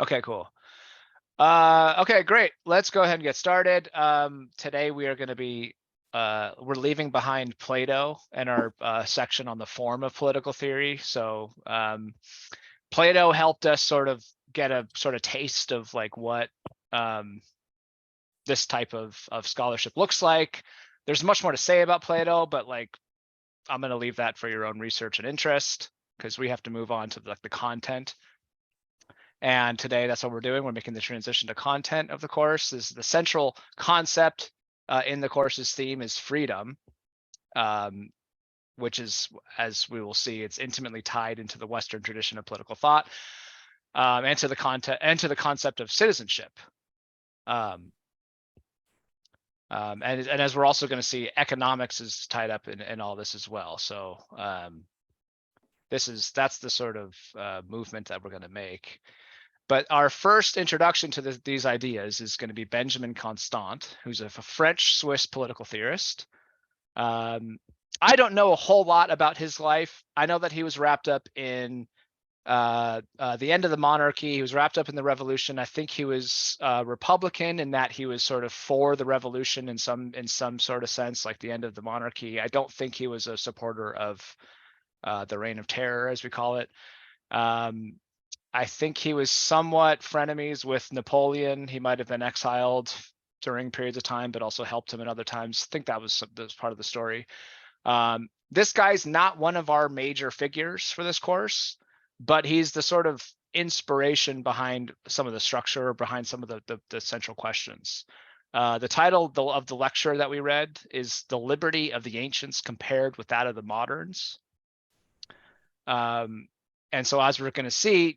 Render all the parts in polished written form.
Okay, cool. Okay, great. Let's go ahead and get started. Today we are going to be we're leaving behind Plato and our section on the form of political theory. So Plato helped us sort of get a sort of taste of like what this type of scholarship looks like. There's much more to say about Plato, but like I'm going to leave that for your own research and interest because we have to move on to like the content. And today that's what we're doing. We're making the transition to content of the course. Is the central concept in the course's theme is freedom, which is, as we will see, it's intimately tied into the Western tradition of political thought, and to the concept of citizenship. And as we're also going to see, economics is tied up in all this as well. So that's the sort of movement that we're going to make. But our first introduction to these ideas is going to be Benjamin Constant, who's a French-Swiss political theorist. I don't know a whole lot about his life. I know that he was wrapped up in the end of the monarchy. He was wrapped up in the revolution. I think he was Republican in that he was sort of for the revolution in some sort of sense, like the end of the monarchy. I don't think he was a supporter of the Reign of Terror, as we call it. I think he was somewhat frenemies with Napoleon. He might have been exiled during periods of time, but also helped him in other times. I think that was part of the story. This guy's not one of our major figures for this course, but he's the sort of inspiration behind some of the structure, behind some of the central questions. The title of the lecture that we read is "The Liberty of the Ancients Compared with That of the Moderns." And so as we're going to see,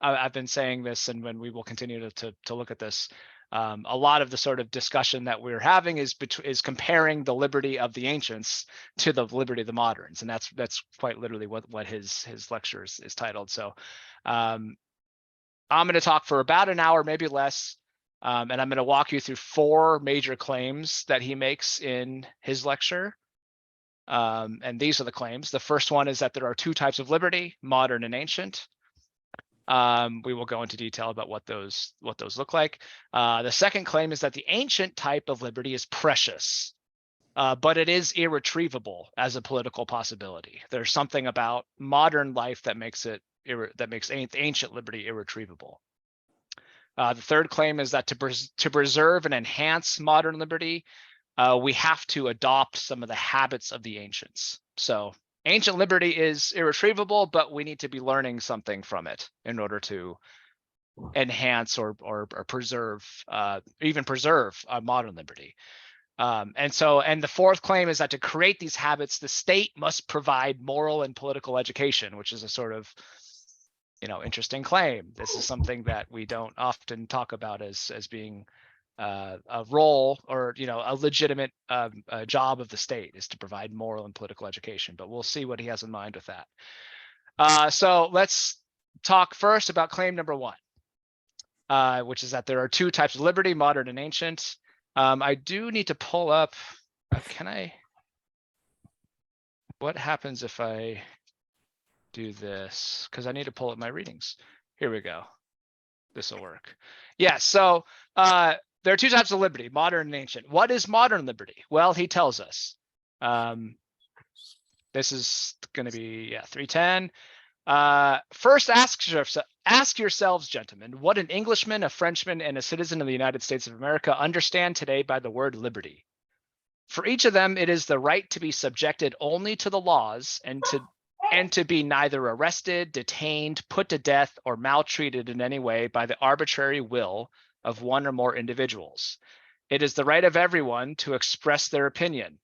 I've been saying this, and when we will continue to look at this, a lot of the sort of discussion that we're having is comparing the liberty of the ancients to the liberty of the moderns, and that's quite literally what his lecture is titled. So I'm going to talk for about an hour, maybe less, and I'm going to walk you through 4 major claims that he makes in his lecture. And these are the claims. The first one is that there are 2 types of liberty, modern and ancient. We will go into detail about what those look like. The second claim is that the ancient type of liberty is precious, but it is irretrievable as a political possibility. There's something about modern life that makes ancient liberty irretrievable. The third claim is that to preserve and enhance modern liberty, we have to adopt some of the habits of the ancients. So ancient liberty is irretrievable, but we need to be learning something from it in order to enhance or preserve, even preserve modern liberty. And the fourth claim is that to create these habits, the state must provide moral and political education, which is a sort of interesting claim. This is something that we don't often talk about as being a role or a legitimate job of the state is to provide moral and political education, but we'll see what he has in mind with that. So let's talk first about claim number 1, which is that there are 2 types of liberty, modern and ancient. I do need to pull up, what happens if I do this? Because I need to pull up my readings. Here we go. This will work. Yeah, so there are 2 types of liberty, modern and ancient. What is modern liberty? Well, he tells us. This is going to be 310. First, ask yourselves, gentlemen, what an Englishman, a Frenchman, and a citizen of the United States of America understand today by the word liberty. For each of them, it is the right to be subjected only to the laws and to be neither arrested, detained, put to death, or maltreated in any way by the arbitrary will of one or more individuals. It is the right of everyone to express their opinion,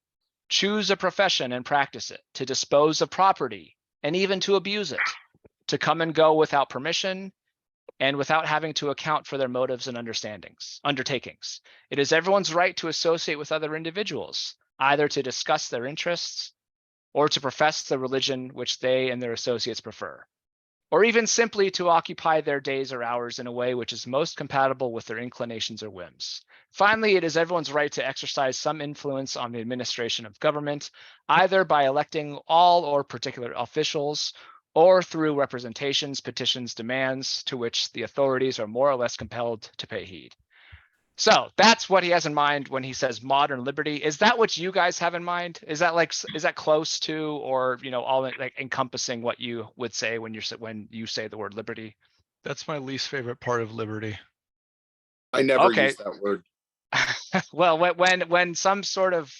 choose a profession and practice it, to dispose of property, and even to abuse it, to come and go without permission and without having to account for their motives and undertakings. It is everyone's right to associate with other individuals, either to discuss their interests or to profess the religion which they and their associates prefer, or even simply to occupy their days or hours in a way which is most compatible with their inclinations or whims. Finally, it is everyone's right to exercise some influence on the administration of government, either by electing all or particular officials, or through representations, petitions, demands to which the authorities are more or less compelled to pay heed. So that's what he has in mind when he says modern liberty. Is that what you guys have in mind? Is that close to, or all like encompassing what you would say when you say the word liberty? That's my least favorite part of liberty. I never Okay. use that word. Well, when some sort of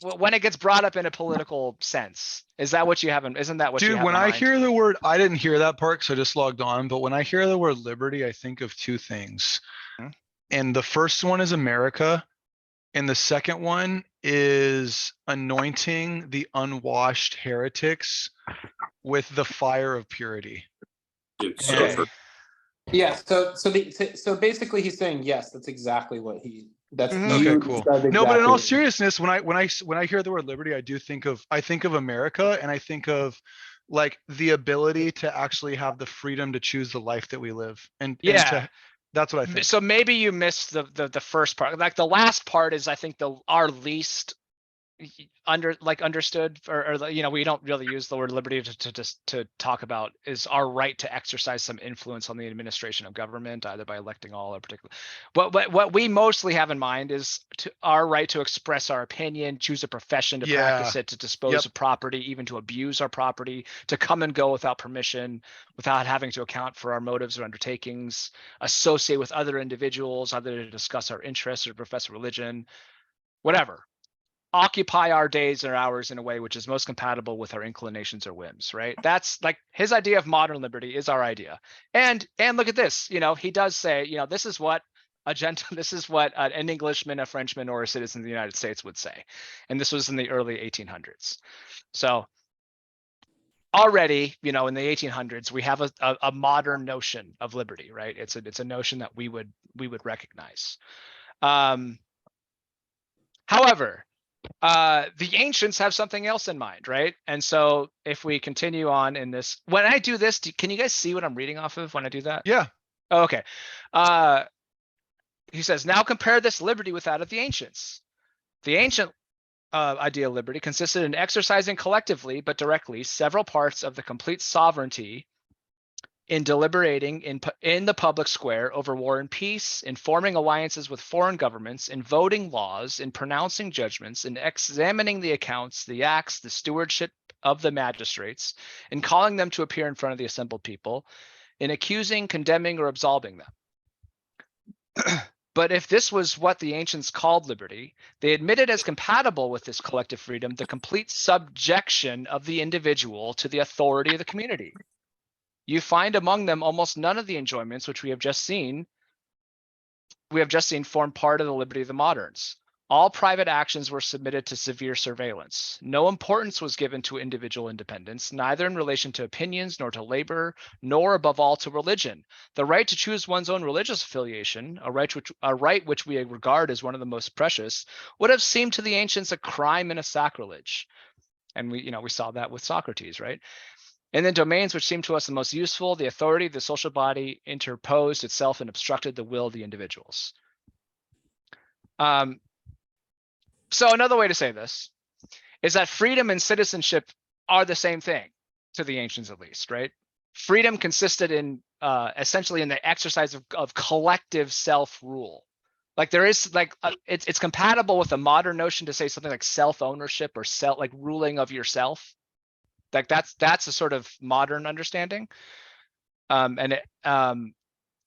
when it gets brought up in a political sense, is that what you have in? Isn't that what you Dude, have when in I mind? hear the word, I didn't hear that part because I just logged on, but when I hear the word liberty, I think of two things. Hmm? And the first one is America, and the second one is anointing the unwashed heretics with the fire of purity. Dude, Okay. Yeah. So basically, he's saying yes. That's exactly what he. That's Mhm. you Okay, cool. described No, but in exactly all what- seriousness, when I hear the word liberty, I think of America, and I think of like the ability to actually have the freedom to choose the life that we live. And Yeah. that's what I think. So maybe you missed the first part. Like the last part is, I think, our least understood, or we don't really use the word liberty to talk about is our right to exercise some influence on the administration of government, either by electing all or particular. What we mostly have in mind is our right to express our opinion, choose a profession, to practice it, to dispose of property, even to abuse our property, to come and go without permission, without having to account for our motives or undertakings, associate with other individuals, either to discuss our interests or profess religion, whatever. Occupy our days or hours in a way which is most compatible with our inclinations or whims, right? That's like his idea of modern liberty is our idea. And look at this, he does say, this is what an Englishman, a Frenchman, or a citizen of the United States would say. And this was in the early 1800s. So already, in the 1800s, we have a modern notion of liberty, right? It's a notion that we would recognize. However, the ancients have something else in mind, right? And so if we continue on in this, when I do this, can you guys see what I'm reading off of when I do that? Yeah. Oh, okay. He says, now compare this liberty with that of the ancients. The ancient idea of liberty consisted in exercising collectively but directly several parts of the complete sovereignty in deliberating in the public square over war and peace, in forming alliances with foreign governments, in voting laws, in pronouncing judgments, in examining the accounts, the acts, the stewardship of the magistrates, in calling them to appear in front of the assembled people, in accusing, condemning, or absolving them. But if this was what the ancients called liberty, they admitted as compatible with this collective freedom the complete subjection of the individual to the authority of the community. You find among them almost none of the enjoyments which we have just seen form part of the liberty of the moderns. All private actions were submitted to severe surveillance. No importance was given to individual independence, neither in relation to opinions, nor to labor, nor above all to religion. The right to choose one's own religious affiliation, a right which we regard as one of the most precious, would have seemed to the ancients a crime and a sacrilege. And we saw that with Socrates, right? And then domains which seemed to us the most useful, the authority of the social body interposed itself and obstructed the will of the individuals. So another way to say this is that freedom and citizenship are the same thing, to the ancients at least, right? Freedom consisted in essentially in the exercise of collective self-rule. Like there is it's compatible with a modern notion to say something like self-ownership or ruling of yourself. Like that's a sort of modern understanding. And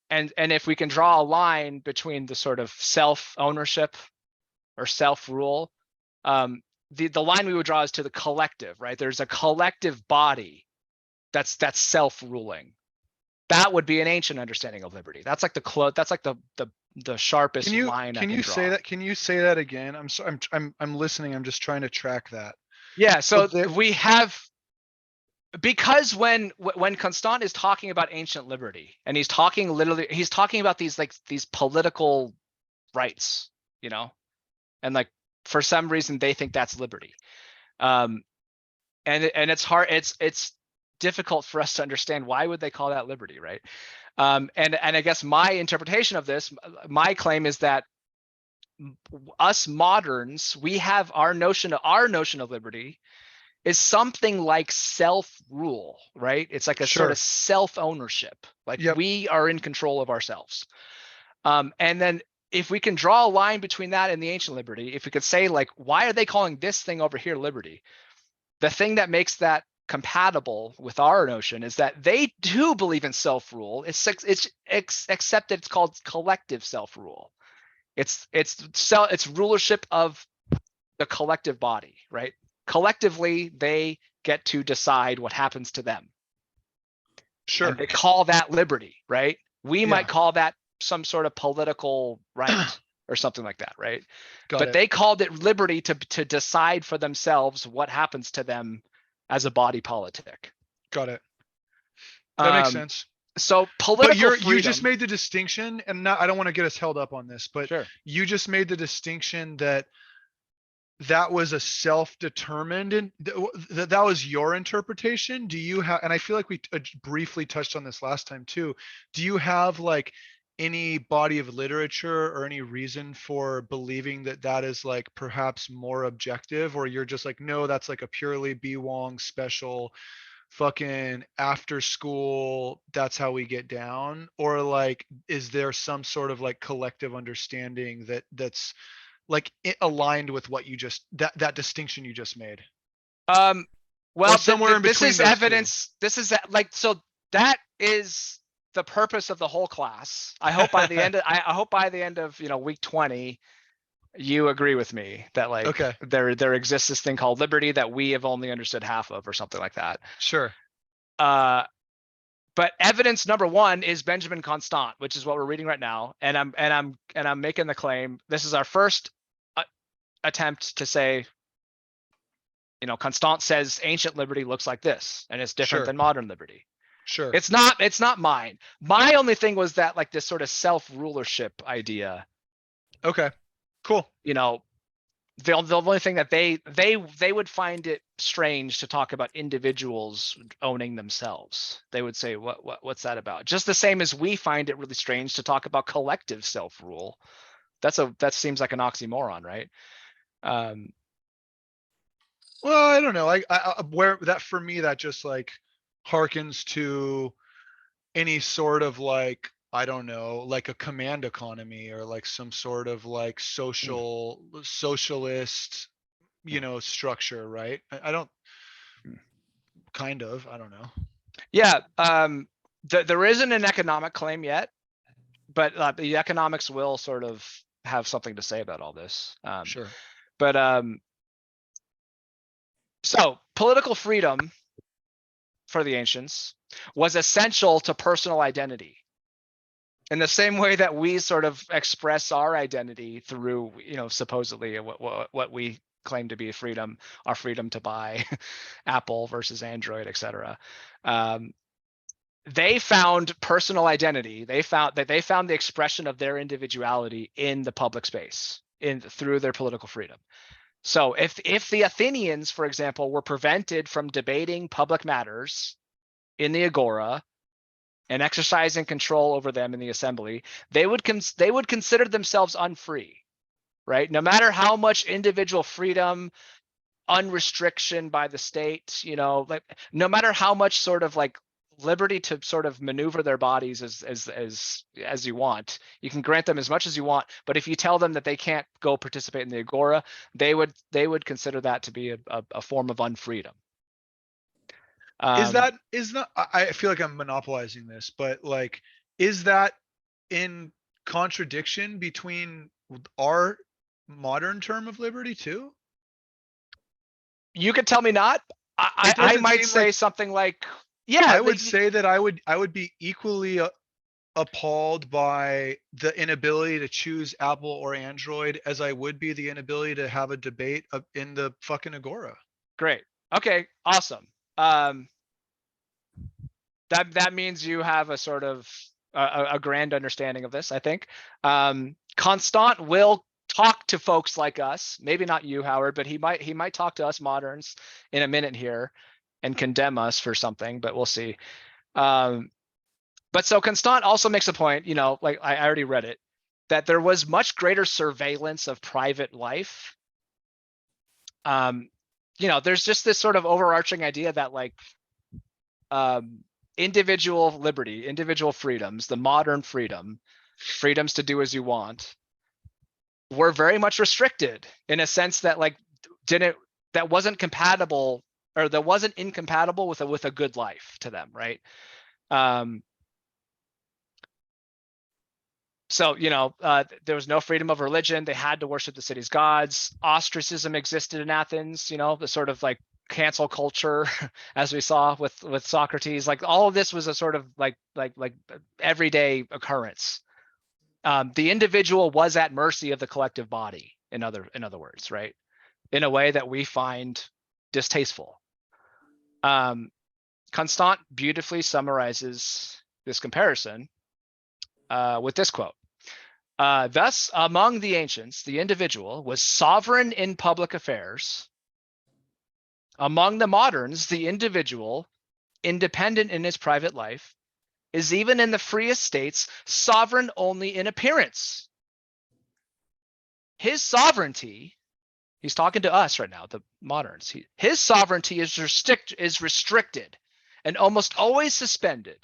if we can draw a line between the sort of self-ownership or self-rule, the line we would draw is to the collective, right? There's a collective body that's self-ruling. That would be an ancient understanding of liberty. That's like the sharpest line I can draw. Say that? Can you say that again? I'm sorry. I'm listening. I'm just trying to track that. Yeah. So we have. Because when Constant is talking about ancient liberty, and he's talking about these political rights, and like for some reason they think that's liberty, and it's hard, it's difficult for us to understand why would they call that liberty, right? And I guess my interpretation of this, my claim is that us moderns, we have our notion of liberty is something like self-rule, right? It's like a sort Sure. of self-ownership. Like Yep. we are in control of ourselves. And then if we can draw a line between that and the ancient liberty, if we could say like, why are they calling this thing over here liberty? The thing that makes that compatible with our notion is that they do believe in self-rule. Except that it's called collective self-rule. It's rulership of the collective body, right? Collectively, they get to decide what happens to them. Sure. And they call that liberty, right? We Yeah. might call that some sort of political right or something like that, right? Got But it. they called it liberty to decide for themselves what happens to them as a body politic. Got it. That makes Um, sense. So But political you just freedom- made the distinction, and not, I don't want to get us held up on this, but Sure. you just made the distinction that that was a self-determined, and that was your interpretation. Do you have, and I feel like we briefly touched on this last time too. Do you have like any body of literature or any reason for believing that that is like perhaps more objective, or you're just like, no, that's like a purely B. Wong special fucking after school, that's how we get down? Or like, is there some sort of like collective understanding that's like aligned with what you just, that distinction you just made? Well, somewhere in this between is those two. evidence. This is like, so that is the purpose of the whole class. I hope by the end of, I hope by the end of, week 20, you agree with me that like Okay. there exists this thing called liberty that we have only understood half of or something like that. Sure. But evidence number one is Benjamin Constant, which is what we're reading right now. And I'm making the claim. This is our first attempt to say, Constant says ancient liberty looks like this, and it's different Sure. than modern liberty. Sure. It's not mine. My only thing was that like this sort of self-rulership idea. Okay. Cool. The only thing that they would find it strange to talk about individuals owning themselves. They would say, what's that about? Just the same as we find it really strange to talk about collective self-rule. That seems like an oxymoron, right? Well, I don't know. I where that, for me, that just like harkens to any sort of like, I don't know, like a command economy, or like some sort of like socialist, structure, right? I don't, kind of, I don't know. Yeah. There isn't an economic claim yet, but the economics will sort of have something to say about all this. Sure. But so political freedom for the ancients was essential to personal identity. In the same way that we sort of express our identity through, supposedly what we claim to be freedom, our freedom to buy Apple versus Android, etc. They found personal identity. They found the expression of their individuality in the public space, through their political freedom. So if the Athenians, for example, were prevented from debating public matters in the agora and exercising control over them in the assembly, they would consider themselves unfree, right? No matter how much individual freedom, unrestriction by the state, like no matter how much sort of like liberty to sort of maneuver their bodies as you want, you can grant them as much as you want. But if you tell them that they can't go participate in the agora, they would consider that to be a form of unfreedom. Is that I feel like I'm monopolizing this, but like, is that in contradiction between our modern term of liberty too? You could tell me not. I might say something like, yeah, I would say that I would be equally appalled by the inability to choose Apple or Android as I would be the inability to have a debate in the fucking agora. Great. Okay, awesome. That means you have a sort of a grand understanding of this, I think. Constant will talk to folks like us, maybe not you, Howard, but he might talk to us moderns in a minute here and condemn us for something, but we'll see. But so Constant also makes a point, like I already read it, that there was much greater surveillance of private life there's just this sort of overarching idea that like individual liberty, individual freedoms, the modern freedoms to do as you want, were very much restricted in a sense that like that wasn't compatible, or that wasn't incompatible with a good life to them, right? So, there was no freedom of religion. They had to worship the city's gods. Ostracism existed in Athens, the sort of like cancel culture, as we saw with Socrates. Like all of this was a sort of like everyday occurrence. The individual was at mercy of the collective body, in other words, right? In a way that we find distasteful. Constant beautifully summarizes this comparison with this quote. Thus, among the ancients, the individual was sovereign in public affairs. Among the moderns, the individual, independent in his private life, is even in the freest states sovereign only in appearance. His sovereignty, he's talking to us right now, the moderns, his sovereignty is restricted and almost always suspended.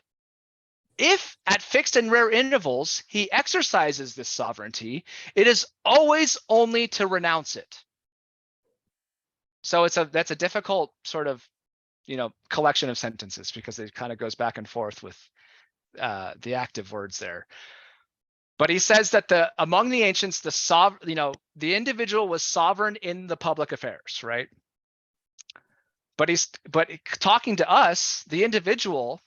If at fixed and rare intervals he exercises this sovereignty, it is always only to renounce it. So that's a difficult sort of, collection of sentences, because it kind of goes back and forth with the active words there. But he says that among the ancients, the individual was sovereign in the public affairs, right? But talking to us, the individual,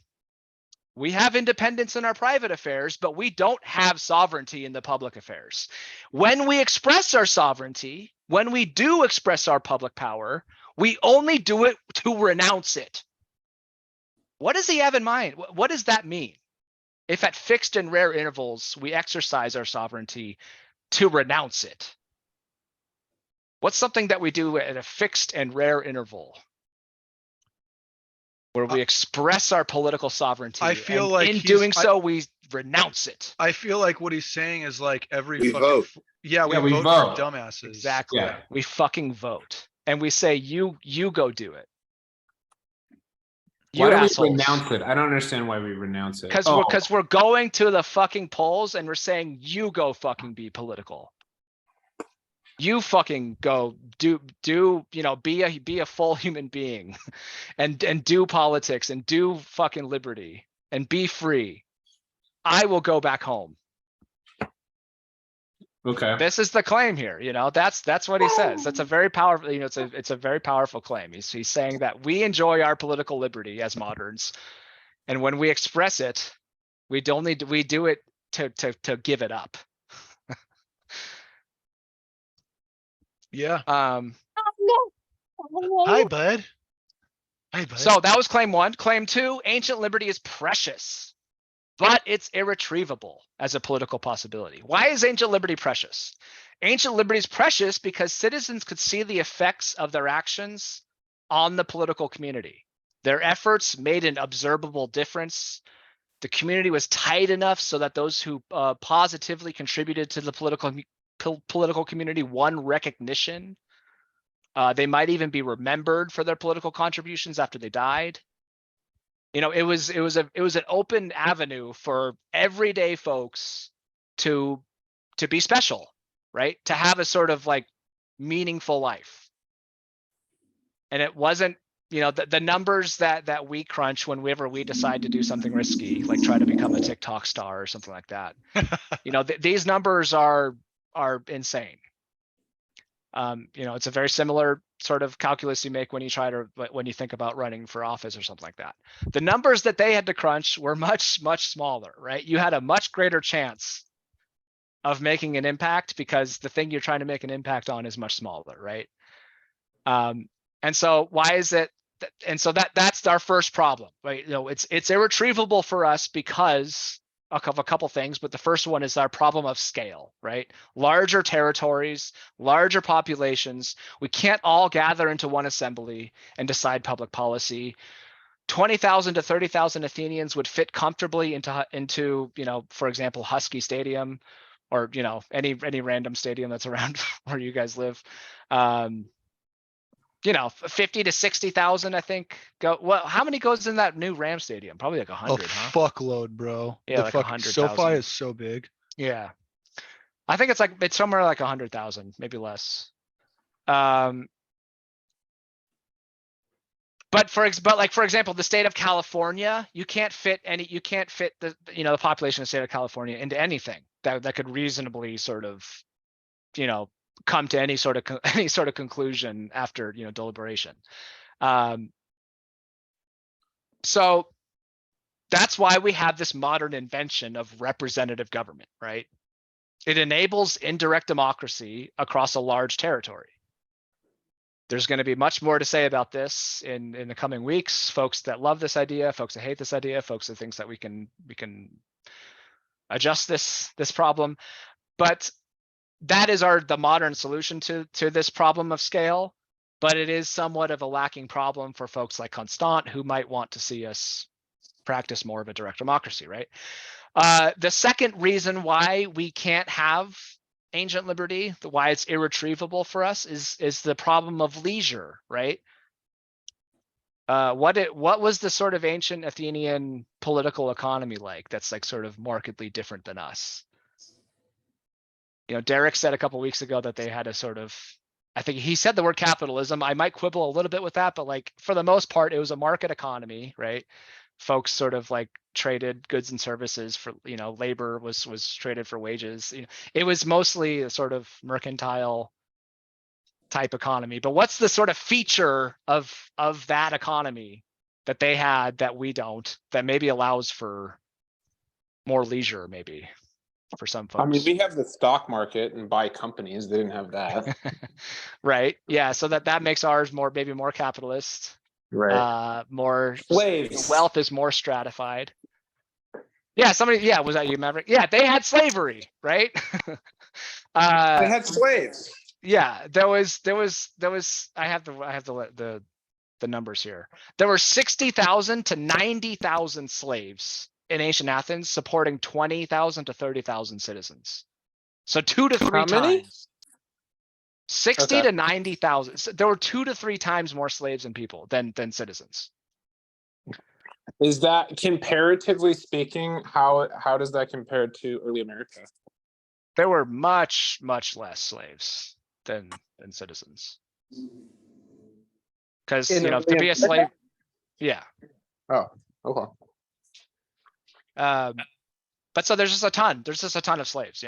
we have independence in our private affairs, but we don't have sovereignty in the public affairs. When we express our sovereignty, when we do express our public power, we only do it to renounce it. What does he have in mind? What does that mean? If at fixed and rare intervals, we exercise our sovereignty to renounce it. What's something that we do at a fixed and rare interval, where we express our political sovereignty? I feel like in doing so, we renounce it. I feel like what he's saying is like We vote. we Yeah, we vote vote. for dumbasses. Exactly. Yeah. We fucking vote. And we say, you go do it. You Why do assholes. we renounce it? I don't understand why we renounce it. Because we're going to the fucking polls and we're saying, you go fucking be political. You fucking go be a full human being and do politics and do fucking liberty and be free. I will go back home. Okay. This is the claim here, that's what he says. That's a very powerful, it's a very powerful claim. He's saying that we enjoy our political liberty as moderns, and when we express it, we do it to give it up. Yeah. Hi, bud. Hi, bud. So that was claim 1. Claim 2, ancient liberty is precious, but it's irretrievable as a political possibility. Why is ancient liberty precious? Ancient liberty is precious because citizens could see the effects of their actions on the political community. Their efforts made an observable difference. The community was tight enough so that those who positively contributed to the political community won recognition. They might even be remembered for their political contributions after they died. It was an open avenue for everyday folks to be special, right? To have a sort of like meaningful life. And it wasn't, the numbers that we crunch whenever we decide to do something risky, like try to become a TikTok star or something like that. These numbers are insane. It's a very similar sort of calculus you make when you think about running for office or something like that. The numbers that they had to crunch were much, much smaller, right? You had a much greater chance of making an impact because the thing you're trying to make an impact on is much smaller, right? And so why is it? And so that's our first problem, right? It's irretrievable for us because of a couple things, but the first one is our problem of scale, right? Larger territories, larger populations. We can't all gather into one assembly and decide public policy. 20,000 to 30,000 Athenians would fit comfortably into for example, Husky Stadium, or any random stadium that's around where you guys live. you know, 50 to 60,000, I think. Go well. How many goes in that new Ram Stadium? Probably like A 100, huh? fuckload, bro. Yeah, The like fucking SoFi 100,000. is so big. Yeah, I think it's somewhere like 100,000, maybe less. But for example, the state of California, you can't fit the the population of the state of California into anything that could reasonably sort of, come to any sort of any sort of conclusion after deliberation. So that's why we have this modern invention of representative government, right? It enables indirect democracy across a large territory. There's going to be much more to say about this in the coming weeks. Folks that love this idea, folks that hate this idea, folks that thinks that we can adjust this problem. But that is the modern solution to this problem of scale. But it is somewhat of a lacking problem for folks like Constant, who might want to see us practice more of a direct democracy, right? The second reason why we can't have ancient liberty, why it's irretrievable for us, is the problem of leisure, right? What was the sort of ancient Athenian political economy like that's like sort of markedly different than us? Derek said a couple weeks ago that they had a sort of, I think he said the word capitalism. I might quibble a little bit with that, but like for the most part, it was a market economy, right? Folks sort of like traded goods and services for, labor was traded for wages. It was mostly a sort of mercantile type economy. But what's the sort of feature of that economy that they had that we don't, that maybe allows for more leisure, maybe for some folks? I mean, we have the stock market and buy companies. They didn't have that. Right. Yeah. So that makes ours maybe more capitalist. More Slaves. wealth is more stratified. Yeah. was that you, Maverick? Yeah, they had slavery, right? They had slaves. Yeah, there was I have the numbers here. There were 60,000 to 90,000 slaves in ancient Athens, supporting 20,000 to 30,000 citizens. So 2 to 3 How many? times. 60 Okay. to 90,000. So there were 2 to 3 times more slaves and people than citizens. Is that, comparatively speaking, how does that compare to early America? There were much less slaves than citizens. Because In to be a America? slave, yeah. Oh, okay. But so there's just a ton of slaves,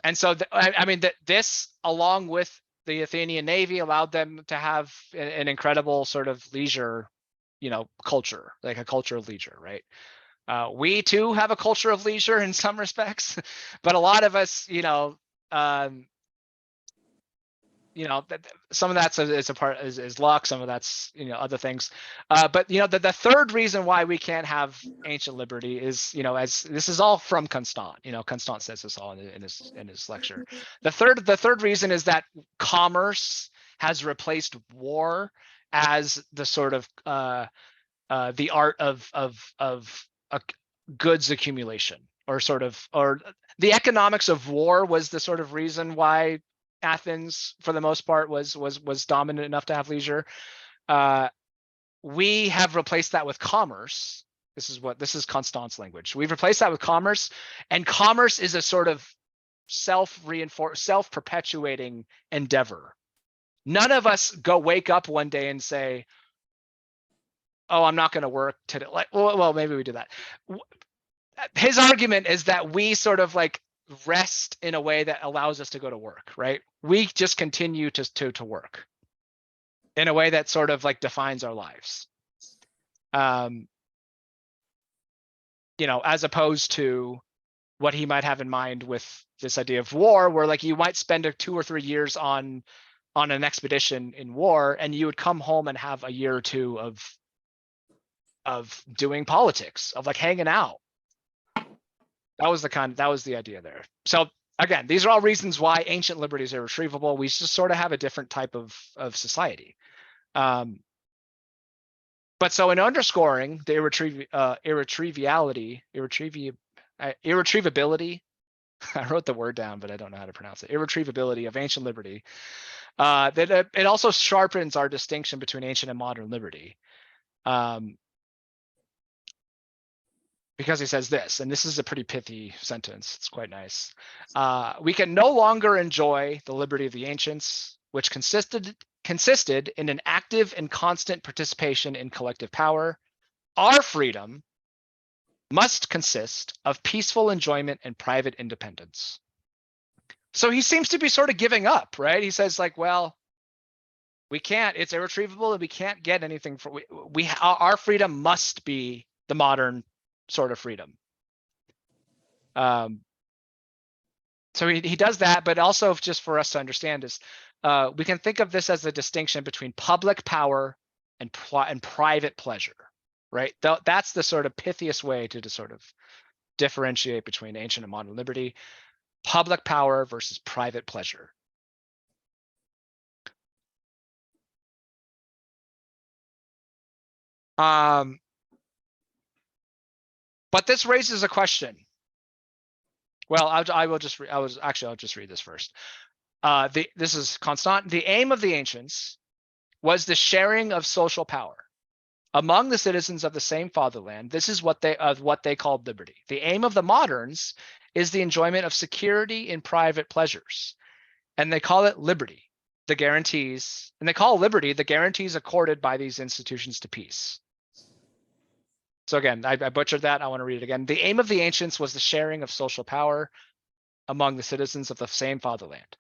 and so this, along with the Athenian navy, allowed them to have an incredible sort of leisure, culture, like a culture of leisure, right? We too have a culture of leisure in some respects, but a lot of us, some of that's is luck, some of that's other things, but the third reason why we can't have ancient liberty is, as this is all from Constant. Constant says this all in his lecture. The third reason is that commerce has replaced war as the sort of the art of goods accumulation, or the economics of war was the sort of reason why Athens, for the most part, was dominant enough to have leisure. We have replaced that with commerce. This is Constant's language. We've replaced that with commerce, and commerce is a sort of self-perpetuating endeavor. None of us wake up one day and say, "Oh, I'm not going to work today." Well, maybe we do that. His argument is that we sort of like rest in a way that allows us to go to work, right? We just continue to work in a way that sort of like defines our lives. As opposed to what he might have in mind with this idea of war, where like you might spend 2 or 3 years on an expedition in war, and you would come home and have a year or two of doing politics, of like hanging out. That was the idea there. So again, these are all reasons why ancient liberty is irretrievable. We just sort of have a different type of society. But so in underscoring the irretrievability I wrote the word down, but I don't know how to pronounce it. Irretrievability of ancient liberty. That it also sharpens our distinction between ancient and modern liberty. Because he says this, and this is a pretty pithy sentence. It's quite nice. We can no longer enjoy the liberty of the ancients, which consisted in an active and constant participation in collective power. Our freedom must consist of peaceful enjoyment and private independence. So he seems to be sort of giving up, right? He says like, well, we can't, it's irretrievable and we can't get anything for, our freedom must be the modern sort of freedom. So he does that, but also just for us to understand is we can think of this as the distinction between public power and private pleasure, right? That's the sort of pithiest way to sort of differentiate between ancient and modern liberty. Public power versus private pleasure. But this raises a question. Well, I'll just read this first. This is Constant. The aim of the ancients was the sharing of social power among the citizens of the same fatherland. This is what they called liberty. The aim of the moderns is the enjoyment of security in private pleasures, and they call it liberty. They call liberty the guarantees accorded by these institutions to peace. So again, I butchered that. I want to read it again. The aim of the ancients was the sharing of social power among the citizens of the same fatherland.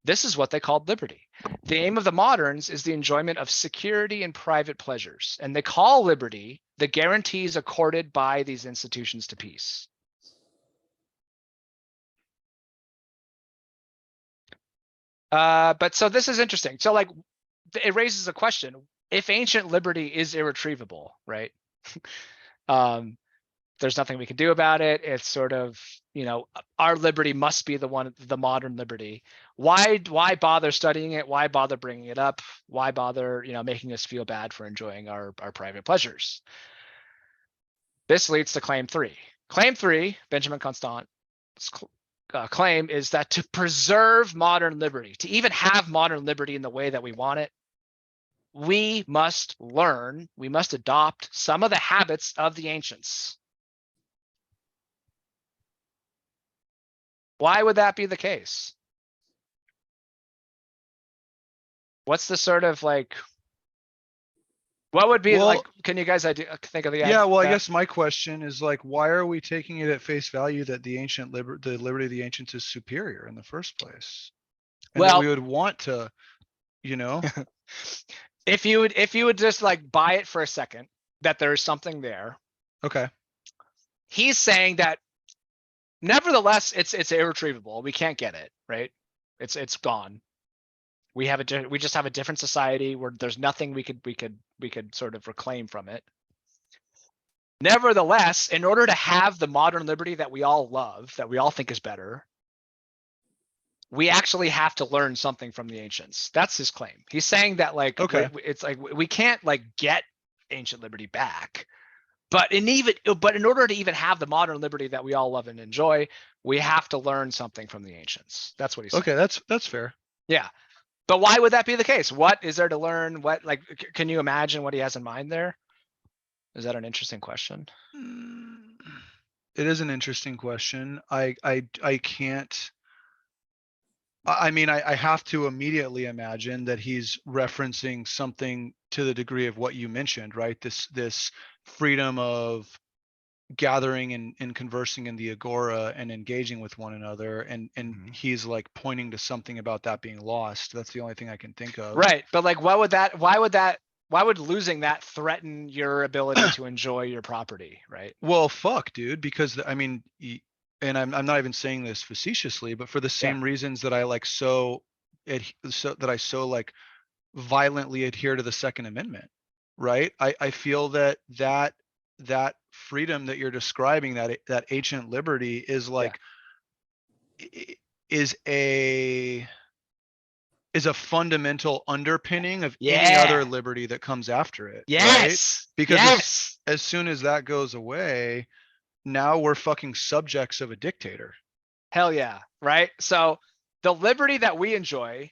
This is what they called liberty. The aim of the moderns is the enjoyment of security and private pleasures, and they call liberty the guarantees accorded by these institutions to peace. But so this is interesting. So like, it raises a question: if ancient liberty is irretrievable, right? There's nothing we can do about it. It's sort of, our liberty must be the modern liberty. Why bother studying it? Why bother bringing it up? Why bother, making us feel bad for enjoying our private pleasures? This leads to claim 3. Claim 3, Benjamin Constant's claim is that to preserve modern liberty, to even have modern liberty in the way that we want it, we must adopt some of the habits of the ancients. Why would that be the case? What's the sort of like, what would be like, can you guys think of the idea? Yeah, well, I guess my question is like, why are we taking it at face value that the liberty of the ancients is superior in the first place? And that we would want to, If you would just like buy it for a second that there's something there. Okay. He's saying that nevertheless it's irretrievable. We can't get it, right? It's gone. We just have a different society where there's nothing we could sort of reclaim from it. Nevertheless, in order to have the modern liberty that we all love, that we all think is better, we actually have to learn something from the ancients. That's his claim. He's saying that like, okay, it's like we can't like get ancient liberty back, but in order to even have the modern liberty that we all love and enjoy, we have to learn something from the ancients. That's what he's saying. Okay, that's fair. Yeah, but why would that be the case? What is there to learn? What, like, can you imagine what he has in mind there? Is that an interesting question? It is an interesting question. I can't. I mean, I have to immediately imagine that he's referencing something to the degree of what you mentioned, right? This freedom of gathering and conversing in the agora and engaging with one another, and he's like pointing to something about that being lost. That's the only thing I can think of. Right, but like, why would losing that threaten your ability to enjoy your property, right? Well, fuck, dude, because I mean, and I'm not even saying this facetiously, but for the same reasons that I like that I so like violently adhere to the Second Amendment, right? I feel that freedom that you're describing, that ancient liberty is like is a fundamental underpinning of any other liberty that comes after it. Yes. Right? Because as soon as that goes away, now we're fucking subjects of a dictator. Hell yeah, right? So the liberty that we enjoy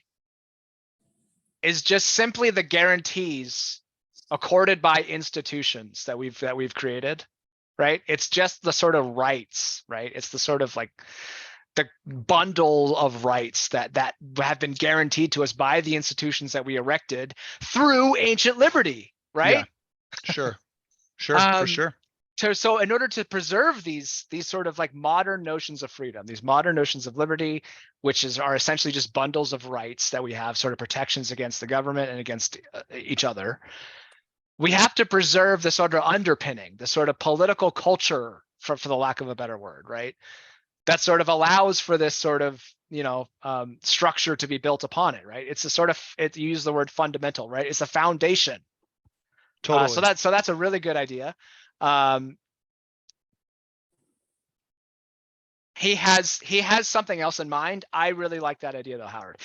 is just simply the guarantees accorded by institutions that we've created, right? It's just the sort of rights, right? It's the sort of like the bundle of rights that have been guaranteed to us by the institutions that we erected through ancient liberty, right? Sure. Sure, for Um, sure. So in order to preserve these sort of like modern notions of freedom, these modern notions of liberty, which are essentially just bundles of rights that we have, sort of protections against the government and against each other, we have to preserve the sort of underpinning, the sort of political culture, for the lack of a better word, right? That sort of allows for this sort of, structure to be built upon it, right? It's a sort of, you use the word fundamental, right? It's a foundation. Totally. So that's a really good idea. He has something else in mind. I really like that idea though, Howard.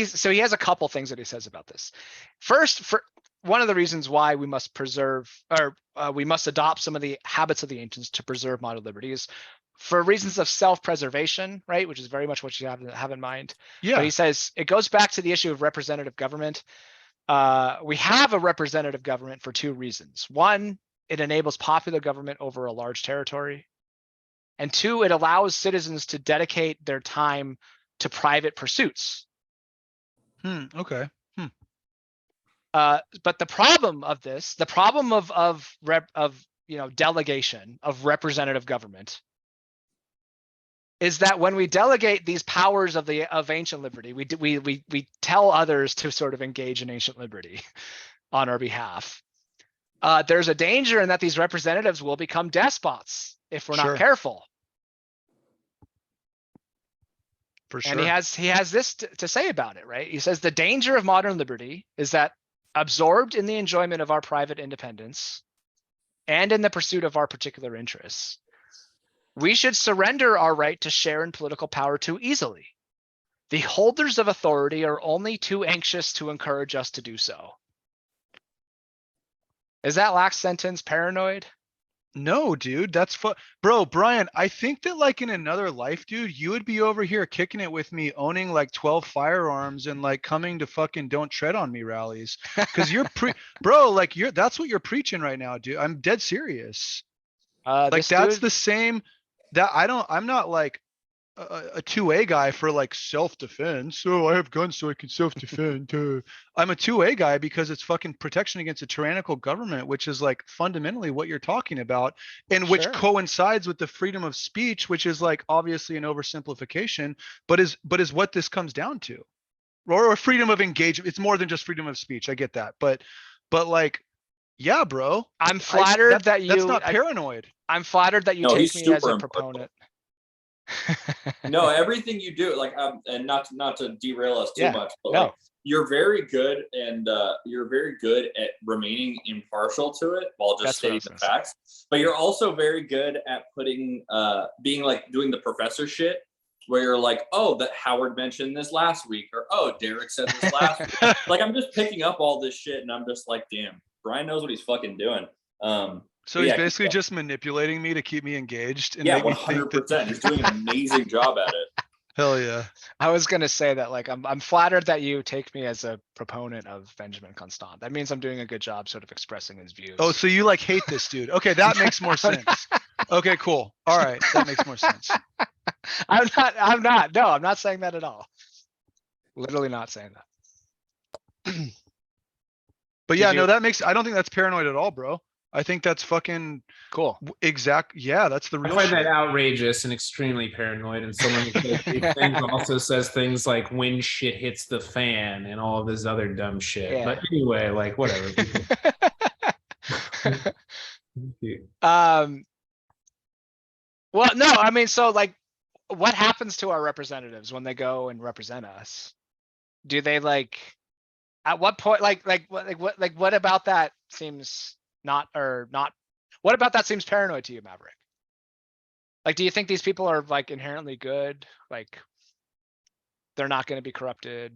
So he has a couple things that he says about this. First, for one of the reasons why we must preserve, or we must adopt some of the habits of the ancients to preserve modern liberty is for reasons of self-preservation, right? Which is very much what you have in mind. Yeah. But he says it goes back to the issue of representative government. We have a representative government for two reasons. One, it enables popular government over a large territory. And two, it allows citizens to dedicate their time to private pursuits. Okay. But the problem of this, the problem of delegation of representative government, is that when we delegate these powers of ancient liberty, we tell others to sort of engage in ancient liberty on our behalf. There's a danger in that these representatives will become despots if we're not careful. For sure. And he has this to say about it, right? He says the danger of modern liberty is that absorbed in the enjoyment of our private independence and in the pursuit of our particular interests, we should surrender our right to share in political power too easily. The holders of authority are only too anxious to encourage us to do so. Is that last sentence paranoid? No, dude, that's bro, Brian, I think that like in another life, dude, you would be over here kicking it with me, owning like 12 firearms and like coming to fucking Don't Tread on Me rallies. Cause you're bro, like that's what you're preaching right now, dude. I'm dead serious. Like that's the same that I'm not like a 2A guy for like self-defense. So I have guns so I can self-defend. I'm a 2A guy because it's fucking protection against a tyrannical government, which is like fundamentally what you're talking about, and which coincides with the freedom of speech, which is like obviously an oversimplification, but is what this comes down to. Or freedom of engagement. It's more than just freedom of speech. I get that. But like, yeah, bro. I'm flattered that's not paranoid. I'm flattered that you take me as a proponent. No, everything you do, like, and not to derail us too much, but like, you're very good, and you're very good at remaining impartial to it while just stating the facts. But you're also very good at putting, being like doing the professor shit, where you're like, oh, that Howard mentioned this last week, or oh, Derek said this last week. Like, I'm just picking up all this shit, and I'm just like, damn, Brian knows what he's fucking doing. So he's basically just manipulating me to keep me engaged. And yeah, 100%. He's doing an amazing job at it. Hell yeah. I was gonna say that, like, I'm flattered that you take me as a proponent of Benjamin Constant. That means I'm doing a good job sort of expressing his views. Oh, so you like hate this dude. Okay, that makes more sense. Okay, cool. All right, that makes more sense. I'm not. No, I'm not saying that at all. Literally not saying that. But yeah, no, I don't think that's paranoid at all, bro. I think that's fucking cool. Yeah, that's the real I find shit. that outrageous and extremely paranoid. And someone who says these things also says things like when shit hits the fan and all of this other dumb shit. Yeah. But anyway, like whatever. Well, no, I mean, so like, what happens to our representatives when they go and represent us? Do they like, at what point, what about that seems what about that seems paranoid to you, Maverick? Like, do you think these people are like inherently good? Like, they're not going to be corrupted?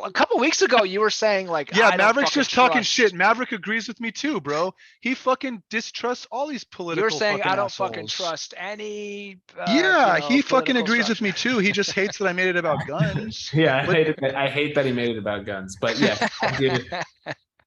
a couple weeks ago you were saying like, Yeah, I don't Maverick's fucking just talking trust- shit. Maverick agrees with me too, bro. He fucking distrusts all these political. You're saying fucking I don't fucking assholes. trust any. Yeah, he fucking political agrees with me structure. too. He just hates that I made it about guns. Yeah, But- I hate that he made it about guns. But yeah,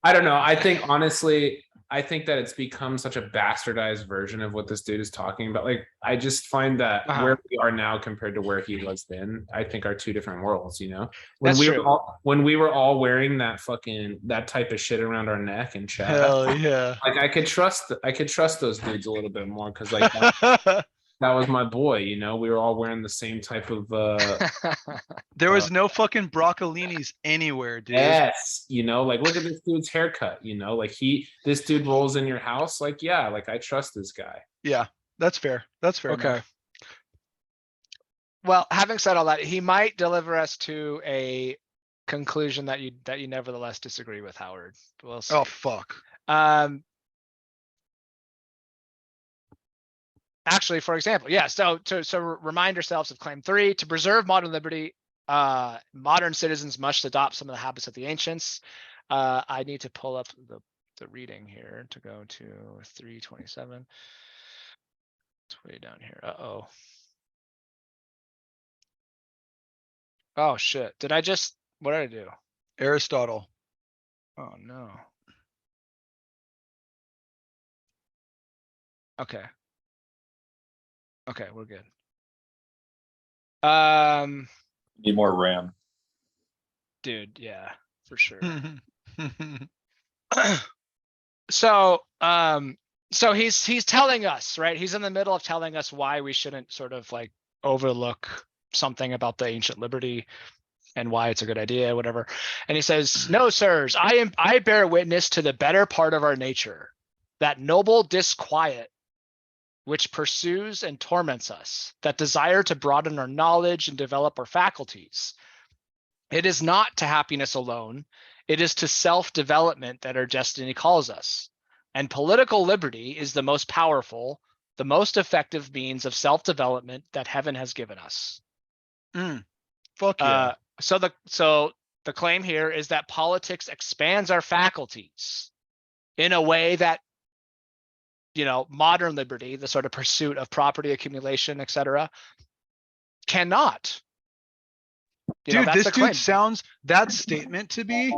I don't know. I think honestly, I think that it's become such a bastardized version of what this dude is talking about. Like, I just find that Uh-huh. where we are now compared to where he was then, I think are two different worlds. You know, when That's we true. when we were all wearing that type of shit around our neck and chat. Hell yeah. Like I could trust those dudes a little bit more because like that was my boy. You know, we were all wearing the same type of. There was no fucking broccolinis anywhere, dude. Yes, you know, like look at this dude's haircut, you know, like this dude rolls in your house, like yeah, like I trust this guy. Yeah, that's fair. That's fair. Okay. enough. Well, having said all that, he might deliver us to a conclusion that you nevertheless disagree with, Howard. We'll see. Oh fuck. Actually, for example, yeah. So remind yourselves of claim 3: to preserve modern liberty, modern citizens must adopt some of the habits of the ancients. I need to pull up the reading here to go to 327. It's way down here. Uh-oh. Oh shit. What did I do? Aristotle. Oh no. Okay. Okay, we're good. Need more RAM. Dude, yeah, for sure. So he's telling us, right? He's in the middle of telling us why we shouldn't sort of like overlook something about the ancient liberty and why it's a good idea, whatever. And he says, "No, sirs, I bear witness to the better part of our nature, that noble disquiet which pursues and torments us, that desire to broaden our knowledge and develop our faculties. It is not to happiness alone, it is to self-development that our destiny calls us. And political liberty is the most powerful, the most effective means of self-development that heaven has given us." Fuck yeah. So the claim here is that politics expands our faculties in a way that, modern liberty, the sort of pursuit of property accumulation, etc., cannot. Dude, this dude that statement to be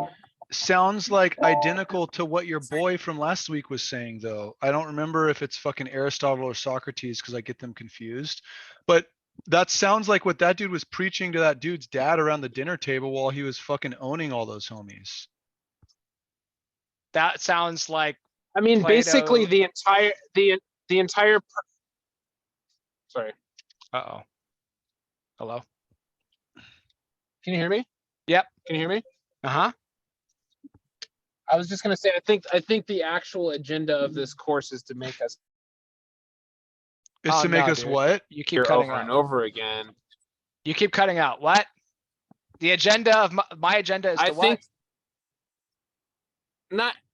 sounds like identical to what your boy from last week was saying, though. I don't remember if it's fucking Aristotle or Socrates because I get them confused. But that sounds like what that dude was preaching to that dude's dad around the dinner table while he was fucking owning all those homies. That sounds like, I mean, Plato. basically the entire. Sorry. uh-oh. Hello? Can you hear me? Yep. Can you hear me? Uh-huh. I was just gonna say, I think the actual agenda of this course is to make us It's to make us dude. what? You keep hear cutting over out. and over again. You keep cutting out. What? The agenda of my agenda is to I what? think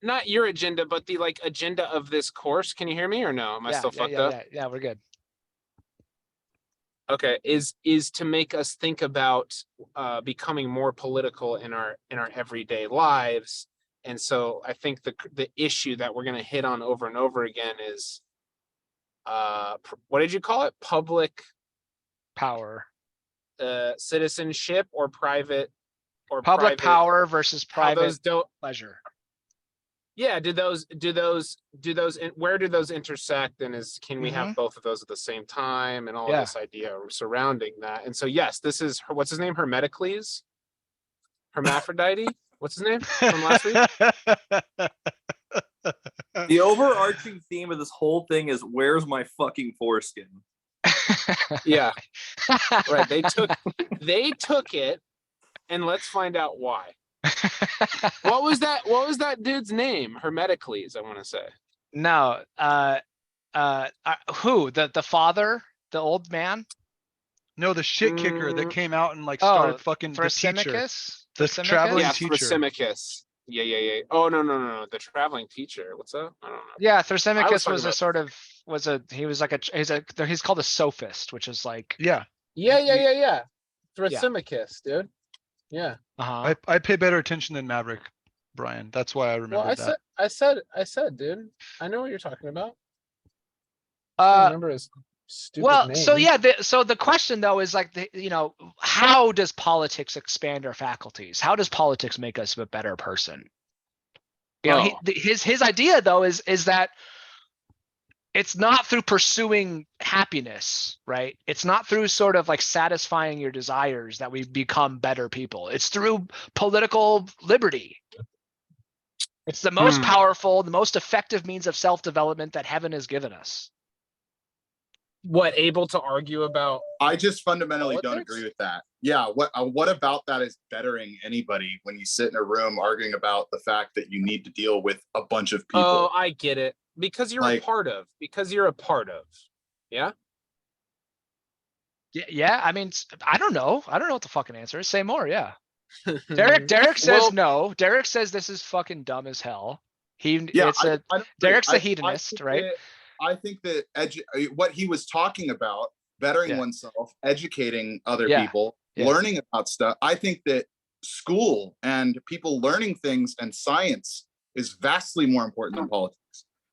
not your agenda, but the agenda of this course. Can you hear me or no? Am I still fucked up? Yeah, we're good. Okay, is to make us think about becoming more political in our everyday lives. And so I think the issue that we're going to hit on over and over again is what did you call it? Public Power. Citizenship or private Public power versus how private those don't pleasure. Yeah, where do those intersect, and can we have both of those at the same time, and all of this idea surrounding that? And so yes, this is what's his name? Hermeticles? Hermaphrodite? What's his name from last week? The overarching theme of this whole thing is where's my fucking foreskin? Yeah. Right. They took it, and let's find out why. What was that dude's name? Hermeticles, I want to say. No, who? The father, the old man? No, the shit kicker that came out and started fucking the teacher. Thrasymachus? The traveling Yeah, teacher. Thrasymachus. Yeah. Oh no. The traveling teacher. What's up? I don't know. Yeah, I Thrasymachus was he's called a sophist, which is like Yeah. Yeah. Thrasymachus, dude. Yeah. Uh-huh. I pay better attention than Maverick, Brian. That's why I remember Well, that. I said, dude. I know what you're talking about. I Uh, remember his stupid well, name. so yeah, so the question though is like, how does politics expand our faculties? How does politics make us a better person? His idea though is that it's not through pursuing happiness, right? It's not through sort of like satisfying your desires that we become better people. It's through political liberty. It's the most powerful, the most effective means of self-development that heaven has given us. What, able to argue about? I just fundamentally don't politics? agree with that. Yeah, what about that is bettering anybody when you sit in a room arguing about the fact that you need to deal with a bunch of people? Oh, I get it. Because you're a part of. Yeah. Yeah. I mean, I don't know. I don't know what the fucking answer is. Say more. Yeah. Derek says no. Derek says this is fucking dumb as hell. Derek's a hedonist, right? I think that what he was talking about, bettering oneself, educating other people, learning about stuff. I think that school and people learning things and science is vastly more important than politics.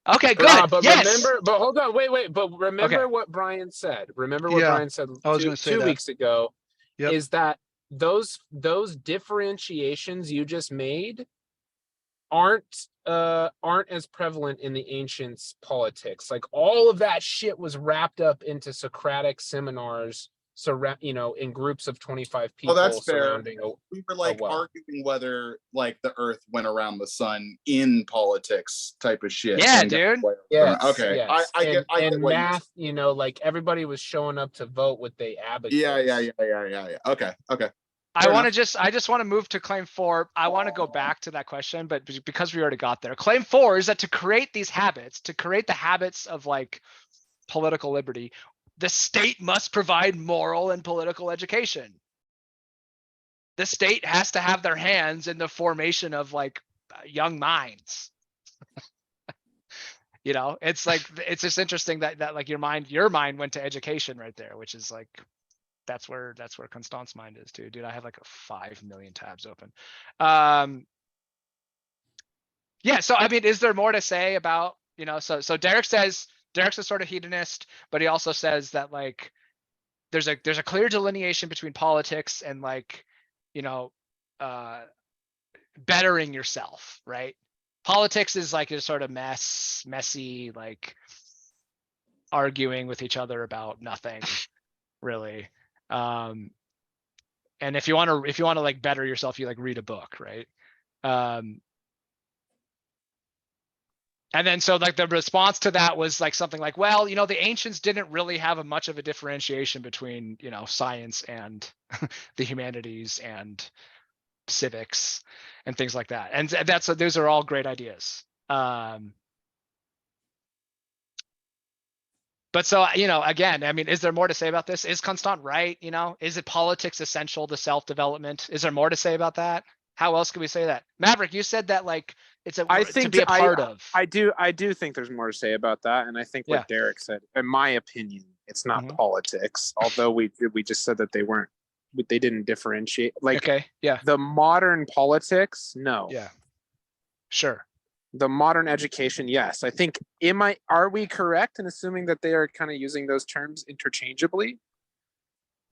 Okay, good. But remember, but hold on, wait. But remember what Brian said. Remember what Brian said I was gonna say 2 weeks ago. Yep. Is that those differentiations you just made aren't as prevalent in the ancients' politics. Like all of that shit was wrapped up into Socratic seminars, in groups of 25 people. Oh, that's fair. We were like arguing whether like the Earth went around the sun in politics type of shit. Yeah, dude. Yeah. Okay. Yes. I get math. Like everybody was showing up to vote with the abacus. Yeah. Okay. I just want to move to claim 4. I want to go back to that question, but because we already got there, claim 4 is that to create these habits, to create the habits of like political liberty, the state must provide moral and political education. The state has to have their hands in the formation of like young minds. It's like, it's just interesting that like your mind went to education right there, which is like, that's where Constant's mind is too, dude. I have like 5 million tabs open. Yeah. So, I mean, is there more to say about, so Derek's a sort of hedonist, but he also says that like, there's a clear delineation between politics and like, bettering yourself, right? Politics is like a sort of messy, like arguing with each other about nothing really. And if you want to like better yourself, you like read a book, right? And then so like the response to that was like something like, well, the ancients didn't really have much of a differentiation between, science and the humanities and civics and things like that. And those are all great ideas. But so, again, I mean, is there more to say about this? Is Constant right? Is it politics essential to self-development? Is there more to say about that? How else can we say that? Maverick, you said that like to be a part of. I do think there's more to say about that. And I think what Derek said, in my opinion, it's not politics, although we just said that they didn't differentiate. Like, okay, yeah. The modern politics, no. Yeah. Sure. The modern education, yes. I think, are we correct in assuming that they are kind of using those terms interchangeably?